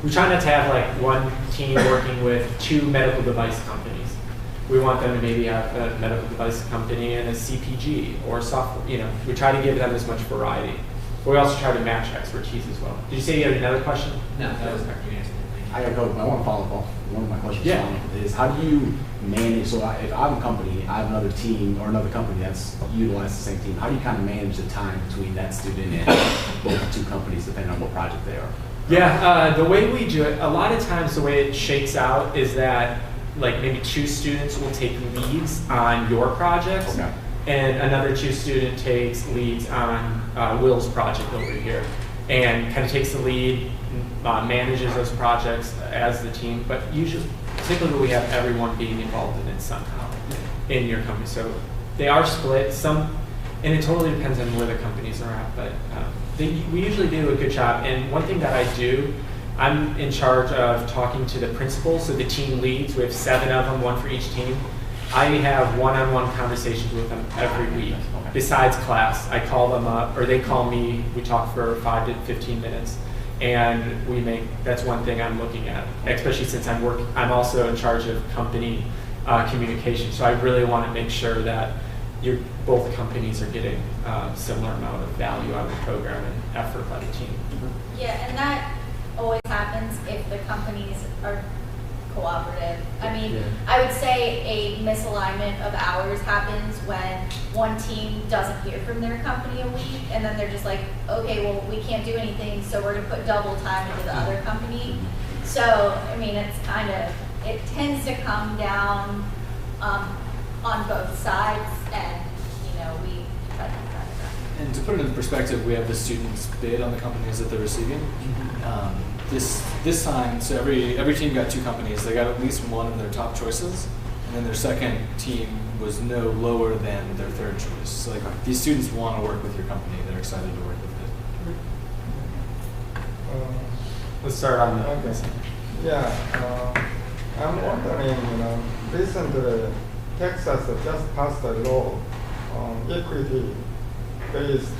We try not to have like one team working with 2 medical device companies. We want them to maybe have a medical device company and a CPG or software. We try to give them as much variety. But we also try to match expertise as well. Did you say you had another question? No, that was correct. You answered it. I gotta go. I want to follow up on one of my questions. Yeah. Is how do you manage? So if I'm a company, I have another team or another company that's utilized the same team. How do you kind of manage the time between that student and both the 2 companies, depending on what project they are? Yeah, the way we do it, a lot of times the way it shakes out is that like maybe 2 students will take leads on your projects, Okay. and another 2 student takes leads on Will's project over here, and kind of takes the lead, manages those projects as the team. But typically we have everyone being involved in it somehow in your company. So they are split. And it totally depends on where the companies are at. But we usually do a good job. And one thing that I do, I'm in charge of talking to the principals, so the team leads. We have 7 of them, 1 for each team. I have one-on-one conversations with them every week. Besides class, I call them up, or they call me. We talk for 5 to 15 minutes, and we make. That's one thing I'm looking at, especially since I'm also in charge of company communication. So I really want to make sure that both companies are getting similar amount of value out of the program and effort by the team. Yeah, and that always happens if the companies are cooperative. I mean, Yeah. I would say a misalignment of hours happens when one team doesn't hear from their company a week, and then they're just like, okay, well, we can't do anything, so we're gonna put double time into the other company. So, I mean, it tends to come down on both sides, and, we try to try to. And to put it into perspective, we have the students bid on the companies that they're receiving. This time, so every team got 2 companies. They got at least one of their top choices, and then their second team was no lower than their third choice. So like these students want to work with your company. They're excited to work with it. Let's start on the. Okay. Yeah, I'm wondering, recently Texas just passed a law on equity-based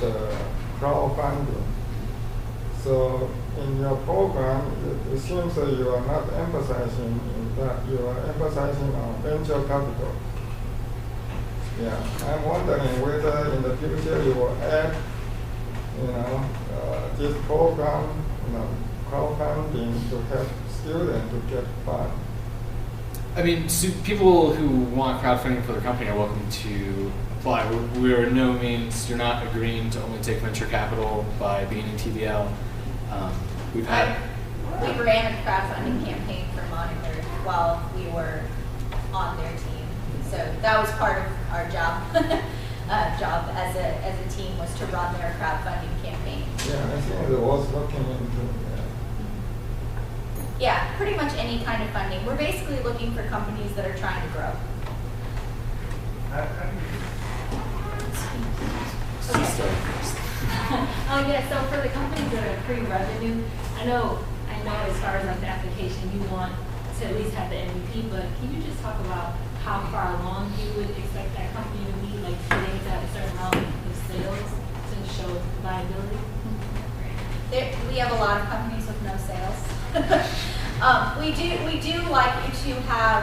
crowdfunding. So in your program, it seems that you are not emphasizing that. You are emphasizing on venture capital. Yeah, I'm wondering whether in the future you will add, this program, crowdfunding to help students to get fund. I mean, people who want crowdfunding for their company are welcome to apply. We're in no means, you're not agreeing to only take venture capital by being in TVL. We ran a crowdfunding campaign for Monitor while we were on their team, so that was part of our job. Job as a team was to run their crowdfunding campaign. Yeah, I think it was looking into. Yeah, pretty much any kind of funding. We're basically looking for companies that are trying to grow. Okay. So for the companies that are pre-revenue, I know as far as like the application, you want to at least have the MVP, but can you just talk about how far along you would expect that company to be, like getting to a certain amount of sales to show viability? We have a lot of companies with no sales. We do like you to have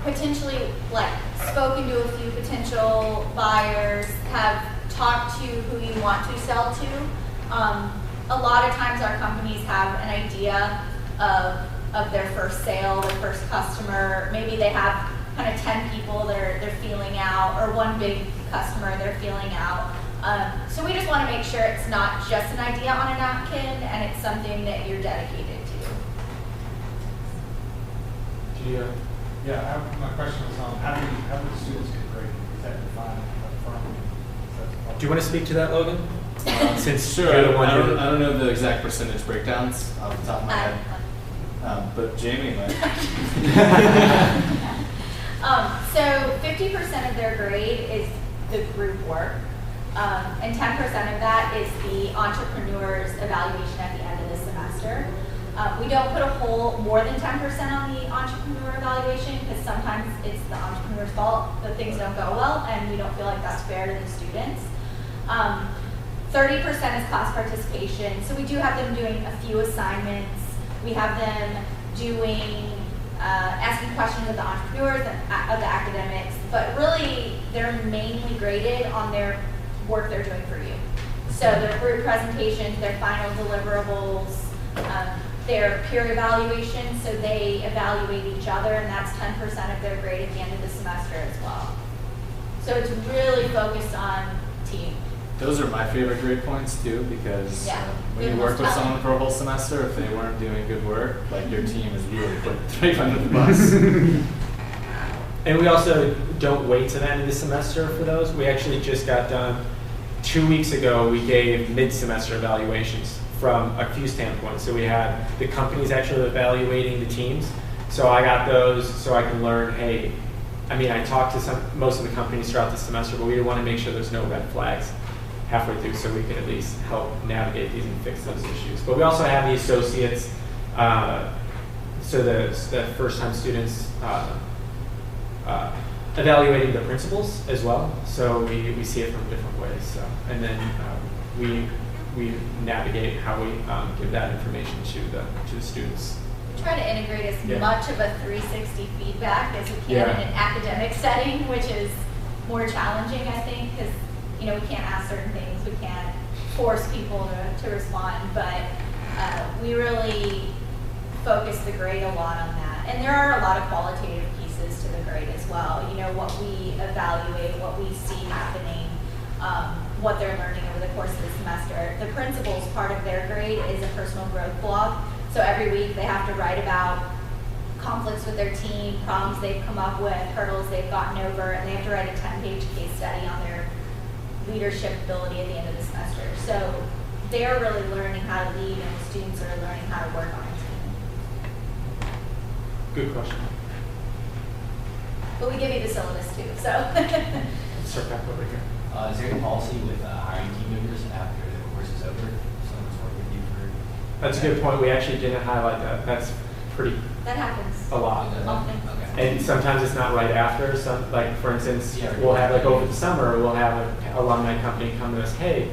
potentially spoken to a few potential buyers, have talked to who you want to sell to. A lot of times our companies have an idea of their first sale, their first customer. Maybe they have kind of 10 people they're feeling out, or one big customer they're feeling out. So we just want to make sure it's not just an idea on a napkin, and it's something that you're dedicated to. Yeah, my question was how do the students get graded? Is that defined up front? Do you want to speak to that, Logan? Since Sure, you're the one I who. don't know the exact percentage breakdowns off the top of my head, but Jamie might. So 50% of their grade is the group work, and 10% of that is the entrepreneur's evaluation at the end of the semester. We don't put a whole more than 10% on the entrepreneur evaluation because sometimes it's the entrepreneur's fault that things don't go well, and we don't feel like that's fair to the students. 30% is class participation, so we do have them doing a few assignments. We have them doing asking questions of the entrepreneurs and of the academics, but really they're mainly graded on their work they're doing for you. So their group presentations, their final deliverables, their peer evaluation, so they evaluate each other, and that's 10% of their grade at the end of the semester as well. So it's really focused on team. Those are my favorite grade points too, because when you work with someone for a whole semester, if they weren't doing good work, like your team is really put right under the bus. And we also don't wait to the end of the semester for those. We actually just got done 2 weeks ago. We gave mid-semester evaluations from a few standpoints. So we had the companies actually evaluating the teams. So I got those so I can learn, hey, I talked to most of the companies throughout the semester, but we want to make sure there's no red flags halfway through so we can at least help navigate these and fix those issues. But we also have the associates, so the first-time students evaluating the principals as well. So we see it from different ways. So, and then we navigate how we give that information to the students. We try to integrate as Yeah. much of a 360 feedback as we can Yeah. in an academic setting, which is more challenging, I think, because we can't ask certain things, we can't force people to respond, but we really focus the grade a lot on that. And there are a lot of qualitative pieces to the grade as well. What we evaluate, what we see happening, what they're learning over the course of the semester. The principal's part of their grade is a personal growth blog. So every week they have to write about conflicts with their team, problems they've come up with, hurdles they've gotten over, and they have to write a 10-page case study on their leadership ability at the end of the semester. So they're really learning how to lead, and the students are learning how to work on a team. Good question. But we give you the syllabus too, so. Let's start back over here. Is there any policy with hiring team members after the course is over? Someone's worked with you for. That's a good point. We actually didn't highlight that. That's pretty That happens. a lot. Often. Okay. And sometimes it's not right after. Some, like for instance, Yeah. we'll have like over the summer, we'll have an alumni company come to us. Hey,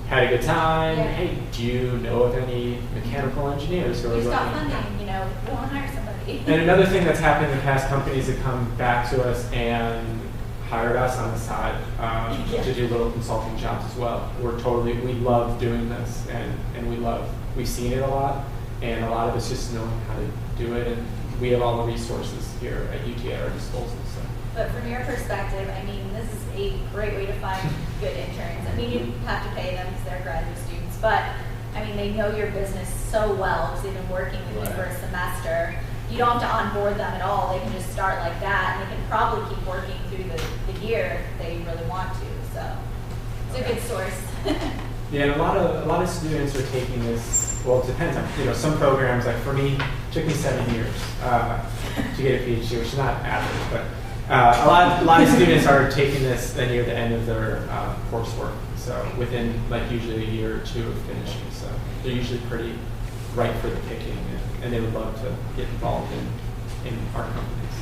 had a good time. Yeah. Hey, do you know of any mechanical engineers who are We stop looking? funding, we want to hire somebody. And another thing that's happened in the past, companies that come back to us and hired us on the side Yeah. to do little consulting jobs as well. We love doing this, and we've seen it a lot, and a lot of it's just knowing how to do it, and we have all the resources here at UT at our disposal. So. But from your perspective, this is a great way to find good interns. You have to pay them because they're graduate students, but they know your business so well because they've been working with you for a semester. You don't have to onboard them at all. They can just start like that, and they can probably keep working through the year if they really want to. So it's a good source. Yeah, and a lot of students are taking this. Well, it depends on some programs. Like for me, it took me 7 years to get a PhD, which is not average, but a lot of students are taking this near the end of their coursework. So within usually a year or two of finishing. So they're usually pretty ripe for the picking, and they would love to get involved in our companies,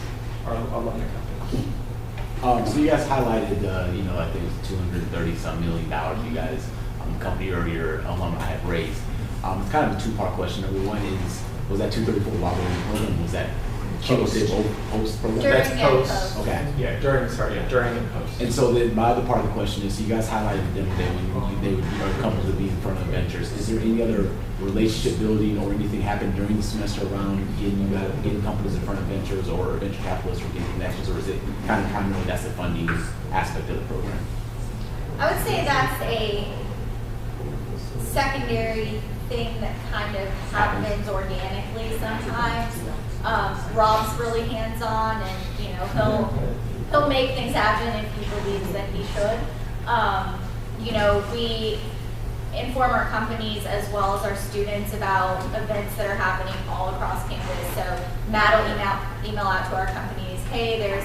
our alumni companies. So you guys highlighted, I think it was $230-some million you guys, the company or your alumni have raised. It's kind of a two-part question. Number one is, was that 234 while they were in the program? Was that cumulative post program? During That's and post. post. Okay. Yeah, during and post. And so then my other part of the question is, so you guys highlighted them that when they would companies would be in front of ventures. Is there any other relationship building or anything happened during the semester around getting companies in front of ventures or venture capitalists or getting connections, or is it kind of primarily that's the funding aspect of the program? I would say that's a secondary thing that kind of happens organically sometimes. Rob's really hands-on, and he'll make things happen if he believes that he should. We inform our companies as well as our students about events that are happening all across campus. So Matt will email out to our companies, hey, there's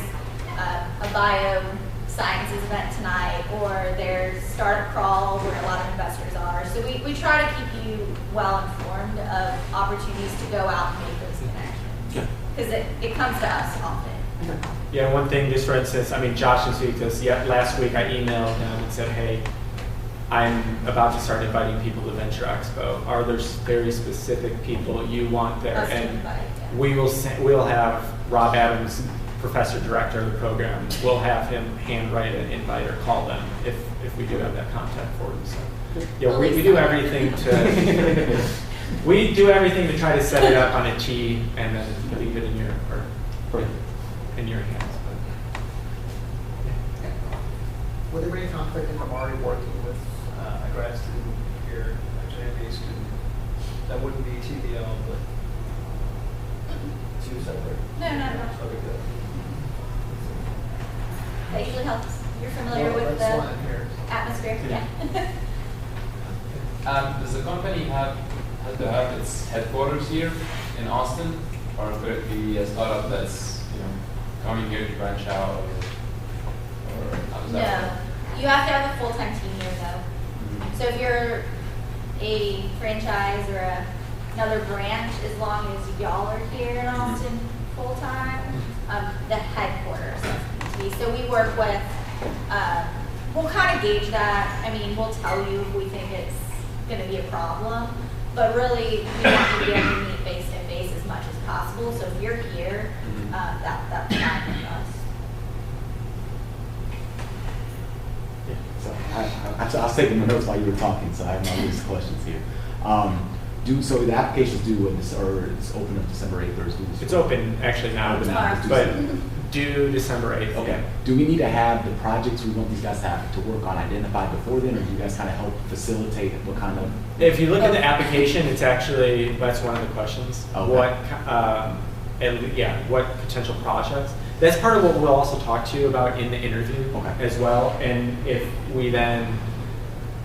a biosciences event tonight, or there's startup crawl where a lot of investors are. So we try to keep you well informed of opportunities to go out and make those connections. Because it comes to us often. Yeah, one thing, just for instance, Josh can speak to this. Yeah, last week I emailed him and said, hey, I'm about to start inviting people to Venture Expo. Are there very specific people you want there? Us to And invite, yeah. we'll have Rob Adams, professor director of the program. We'll have him handwrite an invite or call them if we do have that contact for them. So yeah, we do everything to we do everything to try to set it up on a tee and then leave it in your hands. Would there be any conflict if I'm already working with a grad student here, actually an MBA student, that wouldn't be TVL, but two separate? No, not at all. Okay, good. That usually helps. You're familiar Well, with that's the why I'm here. atmosphere? Yeah. Does the company have to have its headquarters here in Austin, or could it be a startup that's coming here to branch out, or how does that work? No, you have to have a full-time team here though. So if you're a franchise or another branch, as long as y'all are here in Austin full-time, the headquarters has to be. So So we work with, we'll kind of gauge that. I mean, we'll tell you if we think it's going to be a problem, but really we want you to be able to meet face to face as much as possible. So if you're here, that's fine with us. So I was taking my notes while you were talking, so I have my list of questions here. So the application's due when this, or it's open up December 8th, or is due? It's open actually now, Open now, it's due but soon. due December 8th. Okay. Do we need to have the projects we want these guys to work on identified before then, or do you guys kind of help facilitate what kind of? If you look at the application, it's actually, that's one of the questions. Okay. What potential projects? That's part of what we'll also talk to you about in the interview as well. And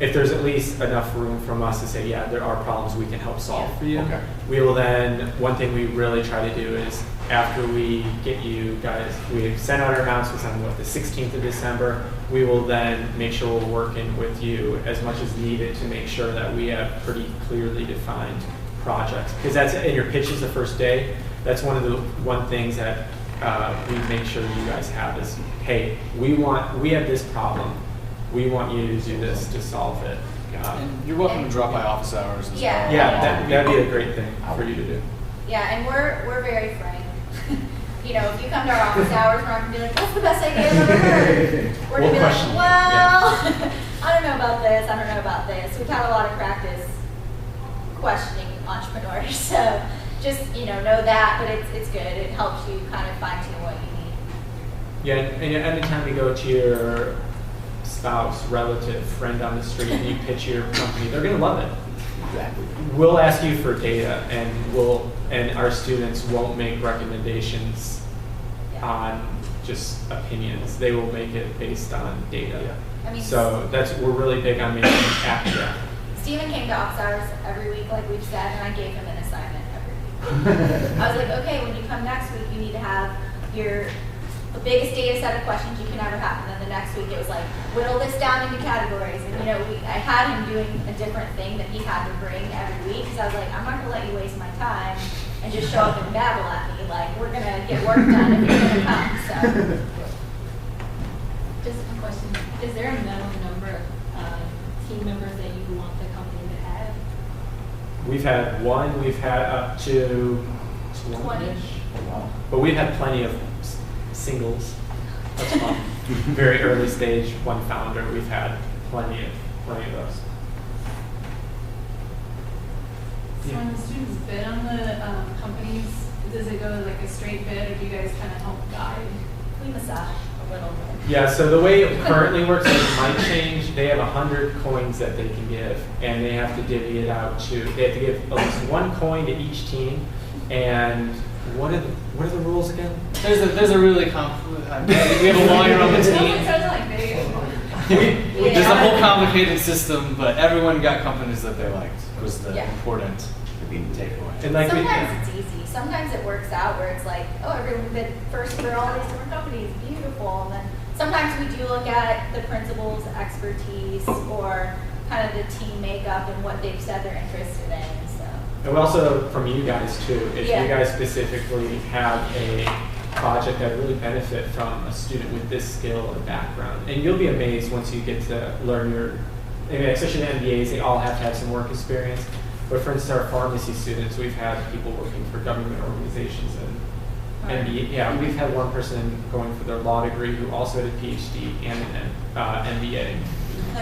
if there's at least enough room from us to say, yeah, there are problems we can help solve for you. Okay. We will then, one thing we really try to do is after we get you guys, we send out our announcements on the 16th of December, we will then make sure we're working with you as much as needed to make sure that we have pretty clearly defined projects. Because that's in your pitches the first day, that's one things that we make sure you guys have is, hey, we have this problem. We want you to do this to solve it. And you're welcome to drop by office hours as Yeah. well. Yeah, that'd be a great thing for you to do. Yeah, and we're very frank. You know, if you come to our office hours, we're not gonna be like, "What's the best idea I've ever heard?" We're gonna be like, question you. "Well, I don't know about this. I don't know about this." We've had a lot of practice questioning entrepreneurs, so just know that. But it's good. It helps you kind of fine tune what you need. Yeah, and anytime you go to your spouse, relative, friend on the street, and you pitch your company, they're going to love it. Exactly. We'll ask you for data, and our students won't make recommendations on just opinions. They will make it based on data. I mean, So we're really big on making it accurate. Stephen came to office hours every week, like we've said, and I gave him an assignment every week. I was like, okay, when you come next week, you need to have the biggest data set of questions you can ever have. And then the next week it was like, whittle this down into categories. And I had him doing a different thing that he had to bring every week, because I was like, I'm not gonna let you waste my time and just show up and babble at me. Like, we're gonna get work done if you're gonna come. So Just a question, is there a minimum number of team members that you want the company to have? We've had up to 20-ish. Oh, wow. But we've had plenty of singles. That's fun. Very early stage, one founder. We've had plenty of those. So when the students bid on the companies, does it go like a straight bid, or do you guys kind of help guide? we massage a little bit. Yeah, so the way it currently works, it might change. They have 100 coins that they can give, and they have to divvy it out they have to give at least one coin to each team. And what are the rules again? There's a really we have a lawyer on the It team. sounds like Vegas. There's a whole complicated system, but everyone got companies that they liked. Was the important takeaway. And like sometimes it's easy. Sometimes it works out where it's like, oh, everyone bid first for all these different companies, beautiful. And then sometimes we do look at the principal's expertise or kind of the team makeup and what they've said they're interested in. So. And also from you guys too, if you guys specifically have a project that really benefit from a student with this skill or background, and you'll be amazed once you get to learn especially the MBAs, they all have to have some work experience. But for instance, our pharmacy students, we've had people working for government organizations and MBA. Yeah, we've had one person going for their law degree who also had a PhD and an MBA.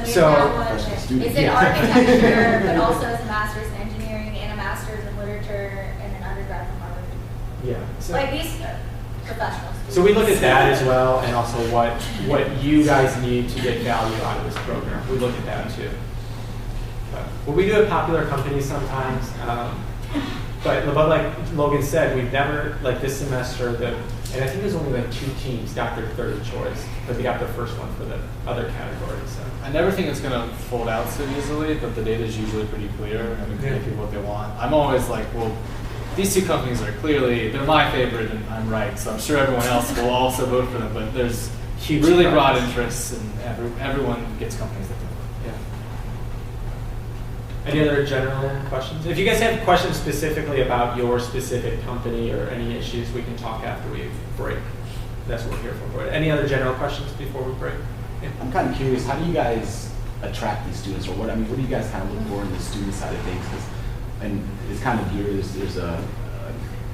Is it architecture, but also has a master's in engineering and a master's in literature and an undergrad from Harvard? Yeah. So, like these professionals. So we look at that as well, and also what you guys need to get value out of this program. We look at that too. Well, we do have popular companies sometimes, but like Logan said, we've never, like this semester, and I think there's only like 2 teams got their third choice, but they got their first one for the other categories. So. I never think it's going to fold out so easily, but the data is usually pretty clear, and we can give people what they want. I'm always like, well, these 2 companies are they're my favorite, and I'm right, so I'm sure everyone else will also vote for them, but there's huge really broad interests, and everyone gets companies that do. Any other general questions? If you guys have questions specifically about your specific company or any issues, we can talk after we break. that's what we're here for. Any other general questions before we break? Yeah. I'm kind of curious, how do you guys attract these students, or what do you guys kind of look for in the student side of things? And it's kind of geared, there's a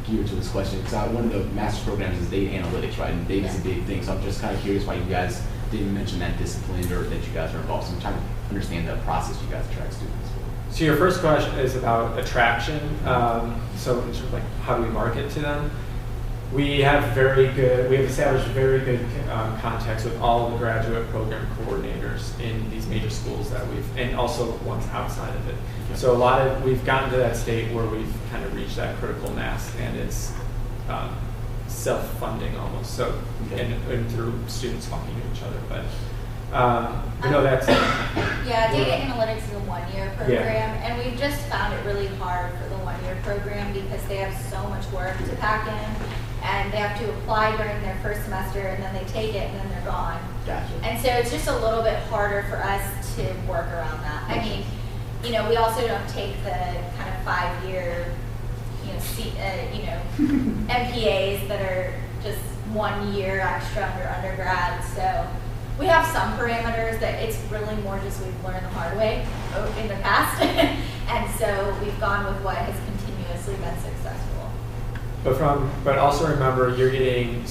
gear to this question, because one of the master's programs is data analytics, right? And data is a big thing, so I'm just kind of curious why you guys didn't mention that discipline or that you guys are involved. So I'm trying to understand the process you guys attract students for. So your first question is about attraction. So in terms of like how do we market to them? We have established very good contacts with all of the graduate program coordinators in these major schools and also ones outside of it. So we've gotten to that state where we've kind of reached that critical mass, and it's self-funding almost. So and through students talking to each other, but that's yeah. Data analytics is a one-year program, and we've just found it really hard for the one-year program because they have so much work to pack in. And they have to apply during their first semester, and then they take it, and then they're gone. Gotcha. And so it's just a little bit harder for us to work around that. I mean, we also don't take the kind of 5-year, MPAs that are just 1 year extra under undergrad. So we have some parameters that it's really more just we've learned the hard way in the past. And so we've gone with what has continuously been successful. But also remember, you're getting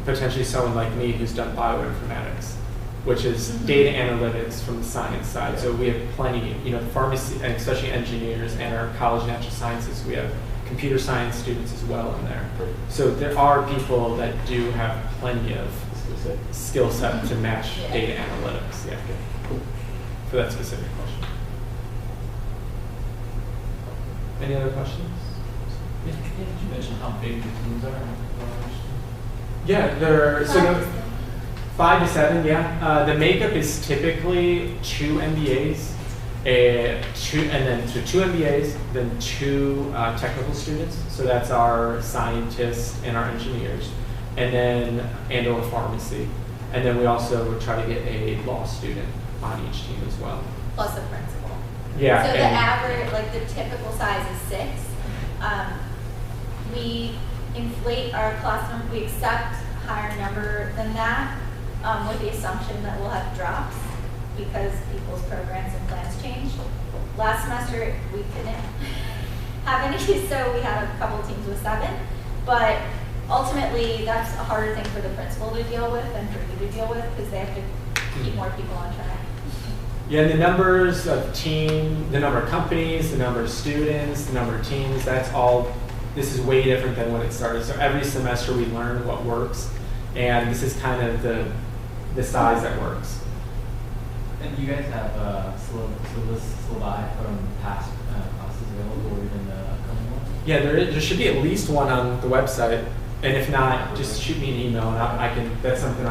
potentially someone like me who's done bioinformatics, which is data analytics from the science side. So we have plenty, pharmacy, and especially engineers, and our college natural sciences. We have computer science students as well in there. So there are people that do have plenty of skill set to match data analytics. Yeah, for that specific question. Any other questions? Did you mention how big the teams are? Yeah, they're 5 to 7. Yeah, the makeup is typically 2 MBAs, two MBAs, then 2 technical students. So that's our scientists and our engineers, and or pharmacy, and then we also try to get a law student on each team as well. Plus a principal. Yeah. So the average, the typical size is 6. We inflate our class number. We accept higher number than that with the assumption that we'll have drops because people's programs and plans change. Last semester, we didn't have any, so we had a couple teams with 7. But ultimately, that's a harder thing for the principal to deal with than for you to deal with because they have to keep more people on track. Yeah, and the numbers of the number of companies, the number of students, the number of teams, this is way different than when it started. So every semester we learn what works, and this is kind of the size that works. And you guys have syllabi from past classes available, or even the upcoming one? Yeah, there should be at least one on the website, and if not, just shoot me an email, and that's something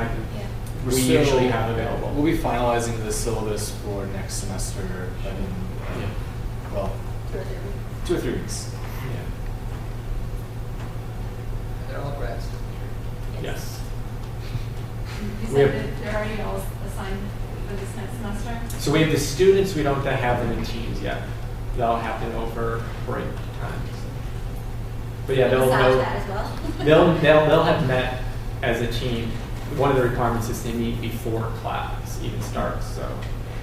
we usually have available. We'll be finalizing the syllabus for next semester in 2 or 3 weeks. Yeah. They're all grads. Yes. You said that they're already all assigned for this next semester? So we have the students, we don't have them in teams yet. That'll happen over break time. But yeah, Massage that as well. they'll have met as a team. One of the requirements is they meet before class even starts. So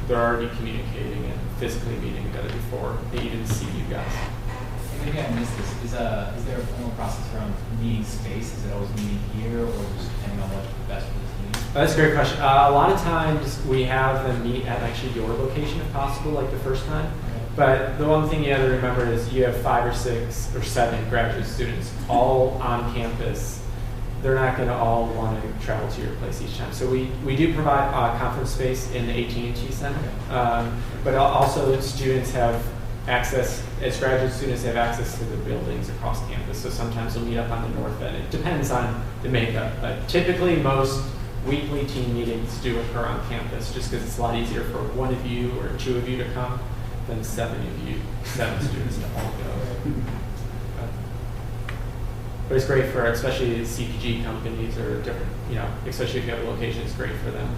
they're already communicating and physically meeting together before they even see you guys. Maybe I missed this. Is there a formal process around meeting space? Is it always meeting here, or just depending on what's best for the team? That's a great question. A lot of times we have them meet at actually your location if possible, like the first time. Okay. But the one thing you have to remember is you have 5 or 6 or 7 graduate students all on campus. They're not going to all want to travel to your place each time. So we do provide conference space in the AT&T Center, but also students have access, as graduate students have access to the buildings across campus. So sometimes they'll meet up on the north end. It depends on the makeup, but typically most weekly team meetings do occur on campus just because it's a lot easier for 1 of you or 2 of you to come than 7 students to all go. But it's great for especially CPG companies or different, especially if you have a location, it's great for them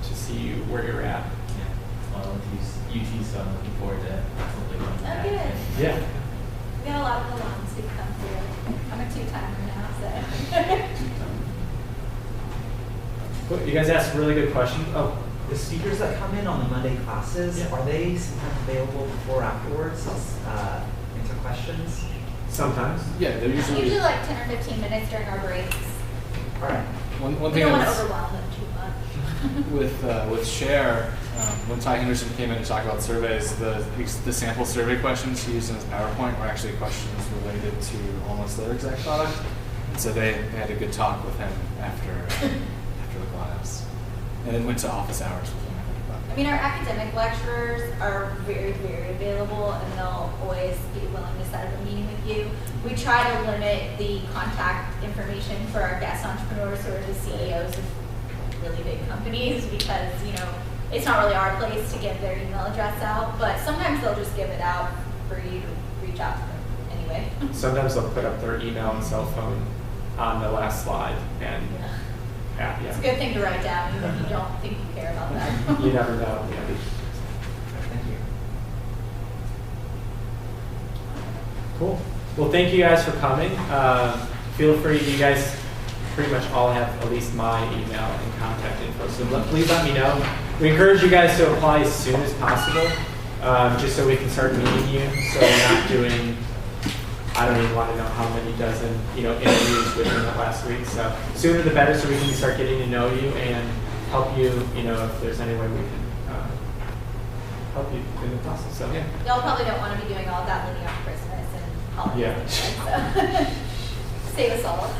to see you where you're at. Yeah. Well, I went to UT, so I'm looking forward to hopefully going Oh, back. good. Yeah. We got a lot of alums who come through. I'm a 2-timer now, so. Cool. You guys asked a really good question. Oh, The speakers that come in on the Monday classes, Yeah. are they sometimes available before or afterwards? Answer questions? sometimes. Yeah, they're Usually usually. like 10 or 15 minutes during our breaks. All right. One We thing don't want to that's- overwhelm them too much. with Share, when Ty Henderson came in to talk about surveys, the sample survey questions he used in his PowerPoint were actually questions related to almost their exact product. And so they had a good talk with him after the class. And then went to office hours with him. I mean, our academic lecturers are very, very available, and they'll always be willing to set up a meeting with you. We try to limit the contact information for our guest entrepreneurs who are the CEOs of really big companies, because, you know, it's not really our place to give their email address out, but sometimes they'll just give it out for you to reach out to them anyway. Sometimes they'll put up their email and cell phone on the last slide, and Yeah. yeah. It's a good thing to write down, even if you don't think you care about that. You never know. Yeah. Thank you. Cool. Well, thank you guys for coming. Feel free, you guys pretty much all have at least my email and contact info, so please let me know. We encourage you guys to apply as soon as possible, just so we can start meeting you, so we're not doing, I don't even want to know how many dozen, interviews within the last week. So sooner the better, so we can start getting to know you and help you, if there's any way we can help you in the process. So yeah. Y'all probably don't want to be doing all that leading up to Christmas and holidays. Yeah. So save us all.